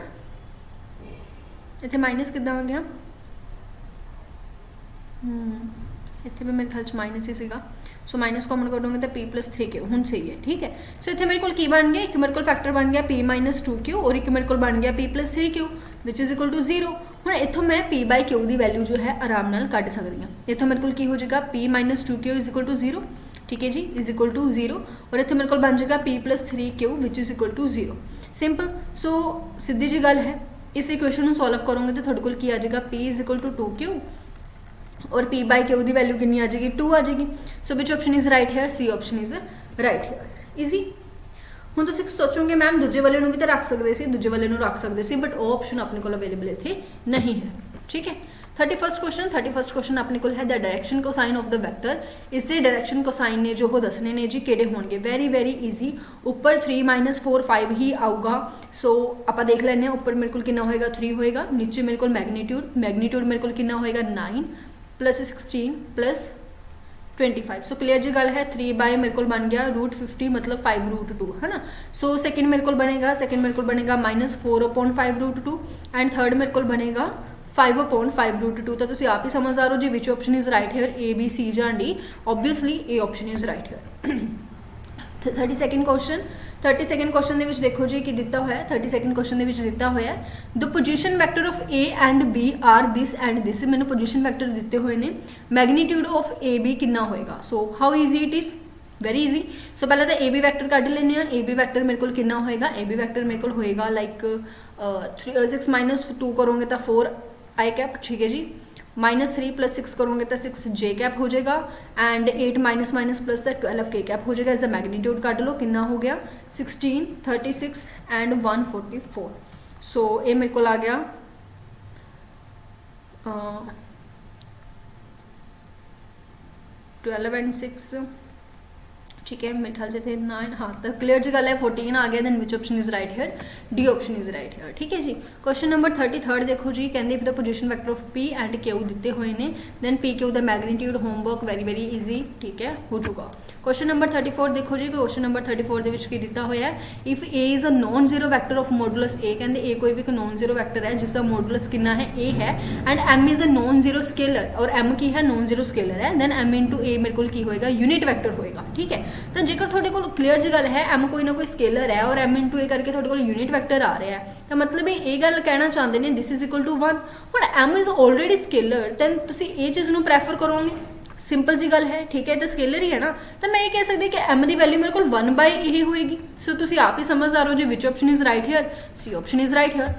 इतने माइनस कितना हो गया, इतने भी मेरे ख्याल माइनस ही सीगा। सो माइनस कॉमन करोगे तो p प्लस 3q हुण सही है। ठीक है। सो इतने मेरे को की बन गया, एक मेरे को फैक्टर बन गया p माइनस 2q और एक मेरे को बन गया p plus 3q which is equal to 0। हुण इत्थों मैं p बाई q की वैल्यू जो है आराम नाल कढ सकदी हां। इत्थों मेरे को की हो जाएगा p minus 2q is equal to 0। ठीक है जी, इज इक्वल टू 0 और इत्थे मेरे को बन जाएगा p plus 3q which is equal to 0। Simple. So सीधी जी गल है, इस इक्वेशन को सॉल्व करोगे तो थोड़े को की आ जाएगा p is equal to 2q और p बाई क्यू की वैल्यू कितनी आ जाएगी, 2 आ जाएगी। सो विच ऑप्शन इज राइट है, सी ऑप्शन इज राइट है। ईजी। हुण तुसीं सोचोगे मैम दूजे वाले नूं भी तो रख सकते सी, दूजे वाले नूं रख सकते सी, बट वो ऑप्शन अपने को अवेलेबल इत्थे नहीं है। ठीक है। 31st क्वेश्चन अपने को है the direction cosine of the vector. इसके डायरेक्शन कोसाइन ने जो दसने ने जी किहड़े होणगे, वेरी वेरी ईजी। ऊपर 3 माइनस 4 5 ही आऊगा। सो आप देख लैंने हैं, ऊपर मेरे को कितना होएगा 3 होएगा, नीचे मेरे को मैग्नीट्यूड मेरे को कितना होएगा 9 प्लस 16 प्लस 25। सो क्लियर जी गल है। 3 बाय मेरे को बन गया √50 मतलब 5√2 है ना। सो सेकंड मेरे को बनेगा माइनस 4/5√2 एंड थर्ड मेरे को बनेगा 5/5√2। तो तुम आप ही समझ आ रहे हो जी which option is right here, A B C जां D. Obviously A option is right here. 32nd question देखो जी कि दिता होया, 32nd क्वेश्चन दिता होया the position vector of A and B are this and this. मैंने पोजीशन वैक्टर दिते हुए ने, मैग्नीट्यूड ऑफ ए बी कितना होएगा। So how easy it is, very easy. So पहले तो ए बी वैक्टर कढ़ लेने, ए बी वैक्टर मेरे को कितना होएगा, ए बी वैक्टर मेरे को होएगा लाइक 6 माइनस 2 करोगे तो 4 आई कैप। ठीक है जी। -3 प्लस 6 करोगे तो 6 जे कैप हो जाएगा एंड 8 माइनस माइनस प्लस 12 के कैप हो जाएगा। इसका मैग्नीट्यूड काट लो, कितना हो गया 16 36 एंड 144। सो ये मेरे को आ गया 12 एंड 6। ठीक है, मेरे ख्याल से थे 9। हाँ, तो क्लियर जी गल है, 14 आ गया। Then which option is right here, D option is right here. ठीक है जी। क्वेश्चन नंबर 33 देखो जी, कहते if the position vector of P and Q दिते हुए ने then P Q the magnitude, homework very very easy. ठीक है, हो चुका। क्वेश्चन नंबर 34 देखो जी, क्वेश्चन नंबर 34 ਦੇ ਵਿੱਚ ਕੀ ਦਿੱਤਾ ਹੋਇਆ ਹੈ, if A is a non zero vector of modulus A. कहते ए कोई भी एक नॉन जीरो वैक्टर है जिसका मॉडुलस कितना है, ए है and M is a non zero scalar और एम की है नॉन जीरो स्केलर है, देन एम इंटू ए मेरे को की होएगा यूनिट वैक्टर होएगा। ठीक है, तो जेकर थोड़े को क्लीयर जी गल है एम कोई ना कोई स्केलर है और एम इंटू ए करके थोड़े को यूनिट वैक्टर आ रहा है, तो मतलब ये गल कहना चाहते हैं दिस इज इक्वल टू 1। हुण M is already scalar, then तुसीं ये चीज़ नूं प्रैफर करोगे, सिंपल जी गल है। ठीक है, तो स्केलर ही है ना, तो मैं ये कह सकती कि एम की वैल्यू मेरे को 1/a ही होएगी। सो तुसीं आप ही समझदार हो जी which option is right here, C option is right here.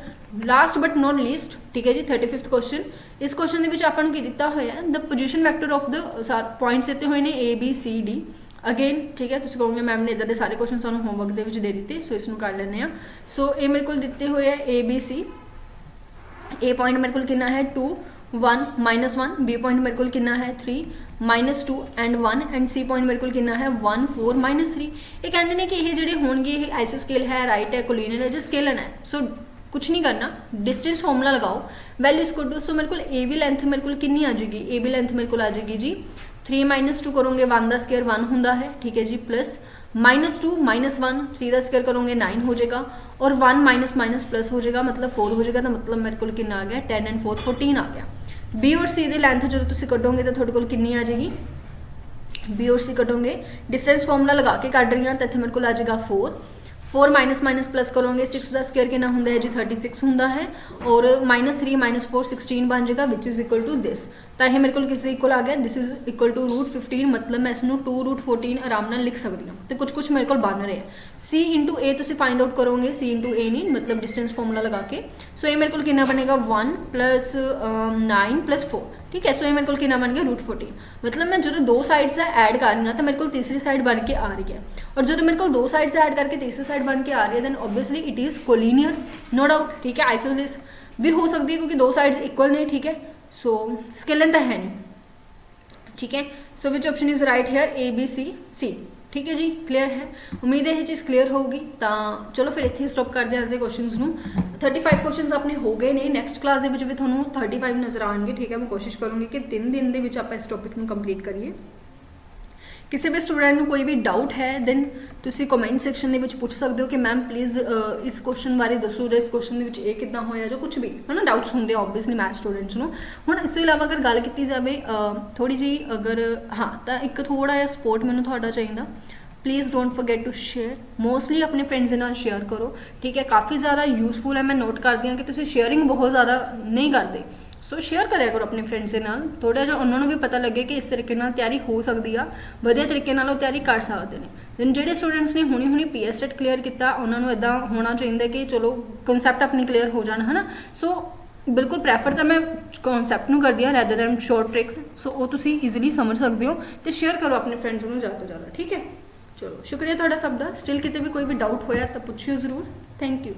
Last but not least, ठीक है जी, 35th क्वेश्चन। इस क्वेश्चन के आपको की दिता होया the position vector of the points दिते हुए ने A B C D again. ठीक है, तुम कहोगे मैम ने इदा के सारे क्वेश्चन सानू होमवर्क दे दिते, सो इसनूं कर लैंदे आ। सो ये मेरे को दिते हुए है ए बी सी। ए पॉइंट मेरे को कितना है 2 1 -1, बी पॉइंट मेरे को कितना है 3 -2 एंड 1 एंड सी पॉइंट मेरे को कितना है 1 4 -3। ये कहते हैं कि ये जोड़े होंगे ये आइसोस्केल है, राइट है, कोलिनियर है, जो स्केलन है। सो कुछ नहीं करना, डिस्टेंस फॉर्मूला लगाओ, वैल्यू इक्वल टू। सो मेरे को ए बी लेंथ मेरे को कितनी आ जाएगी, ए बी लेंथ मेरे को आ जाएगी जी 3 -2 करोगे 1 का स्केयर 1 होंदा है। ठीक है जी, प्लस -2 -1 3 का स्केयर करोगे 9 हो जाएगा और 1 माइनस माइनस प्लस हो जाएगा मतलब 4 हो जाएगा। तो मतलब मेरे को कितना आ गया 10 एंड 4 14 आ गया। बी और सी की लेंथ जो तुम कटोगे तो थोड़े को कितनी आ जाएगी, बी और सी कटोगे डिस्टेंस फॉर्मूला लगा के कट रही हैं तो इतने मेरे को आ जाएगा 4 4 माइनस माइनस प्लस करोगे 6 का स्क्वायर कितना होंगे जी 36 होंगे है और -3 -4 16 बन जाएगा which is equal to this तो यह मेरे को किस इक्वल आ गया दिस इज इक्वल टू √15 मतलब मैं इसमें 2√14 आराम नाल लिख सकती हूँ तो कुछ मेरे को बन रहे हैं C इंटू ए तुम फाइंड आउट करोगे C इंटू ए नहीं मतलब डिस्टेंस फॉर्मूला लगा के सो ये मेरे को कितना बनेगा 1 + 9 + 4 ठीक है सो ये मेरे को कितना बन गया √14 मतलब मैं जो दो साइड से ऐड कर रही हूँ तो मेरे को तीसरी साइड बन के आ रही है और जो मेरे को दो साइड से ऐड करके तीसरी साइड बन के आ रही है then obviously it is collinear no doubt ठीक है आइसोसेलेस भी हो सकती है क्योंकि दो साइड्स इक्वल नहीं ठीक है सो स्केलन तो है नहीं ठीक है so which option is right here A B C ठीक है जी क्लीयर है उम्मीद है ये चीज़ क्लीयर होगी तो चलो फिर इतने स्टॉप करते हैं आज के क्वेश्चंस ਨੂੰ 35 क्वेश्चंस अपने हो गए ने नैक्सट क्लास ਦੇ ਵਿੱਚ ਵੀ ਤੁਹਾਨੂੰ 35 ਨਜ਼ਰ ਆਣਗੇ ਠੀਕ ਹੈ ਮੈਂ ਕੋਸ਼ਿਸ਼ ਕਰੂੰਗੀ ਕਿ 3 ਦਿਨ ਦੇ ਵਿੱਚ ਆਪਾਂ ਇਸ ਟੌਪਿਕ ਨੂੰ ਕੰਪਲੀਟ ਕਰੀਏ ਕਿਸੇ ਵੀ ਸਟੂਡੈਂਟ ਨੂੰ ਕੋਈ ਵੀ ਡਾਊਟ ਹੈ ਦੈਨ ਤੁਸੀਂ ਕਮੈਂਟ ਸੈਕਸ਼ਨ ਦੇ ਵਿੱਚ ਪੁੱਛ ਸਕਦੇ ਹੋ ਕਿ ਮੈਮ ਪਲੀਜ਼ ਇਸ ਕੁਐਸਚਨ ਬਾਰੇ ਦੱਸੋ ਜਾਂ ਇਸ ਕੁਐਸਚਨ ਦੇ ਵਿੱਚ ਇਹ ਕਿੱਦਾਂ ਹੋਇਆ ਜਾਂ ਕੁਝ ਵੀ ਹੈ ਨਾ ਡਾਊਟਸ ਹੁੰਦੇ ਆ ਆਬਵੀਅਸਲੀ ਮੈਥ ਸਟੂਡੈਂਟਸ ਨੂੰ ਹੁਣ ਇਸ ਤੋਂ ਇਲਾਵਾ ਅਗਰ ਗੱਲ ਕੀਤੀ ਜਾਵੇ ਥੋੜੀ ਜੀ ਅਗਰ ਹਾਂ ਤਾਂ ਇੱਕ ਥੋੜਾ ਜਿਹਾ ਸਪੋਰਟ ਮੈਨੂੰ ਤੁਹਾਡਾ ਚਾਹੀਦਾ please don't forget to share mostly अपने फ्रेंड्स के नाल शेयर करो ठीक है काफ़ी ज़्यादा यूजफुल है मैं नोट करती हाँ कि तुम शेयरिंग बहुत ज़्यादा नहीं करते सो शेयर कराया करो अपने फ्रेंड्स के नाल थोड़ा जिहा उन्होंने भी पता लगे कि इस तरीके नाल तैयारी हो सकती है वधिया तरीके नाल वो तैयारी कर सकते हैं दैन जिहड़े स्टूडेंट्स ने हुणी PS सेट क्लीयर किया उन्होंने इदा होना चाहिए कि चलो कंसैप्ट अपनी क्लीयर हो जाना है ना सो बिल्कुल प्रैफर तो मैं कॉन्सैप्ट में करती हाँ रैदर दैन शॉर्ट ट्रिक्स सो वो तुम ईजिली समझ सकते हो तो शेयर करो अपने फ्रेंड्स को ज़्यादा तो ज़्यादा ठीक है चलो शुक्रिया थोड़ा सब का स्टिल कितने भी कोई भी डाउट होया तो पूछियो जरूर थैंक यू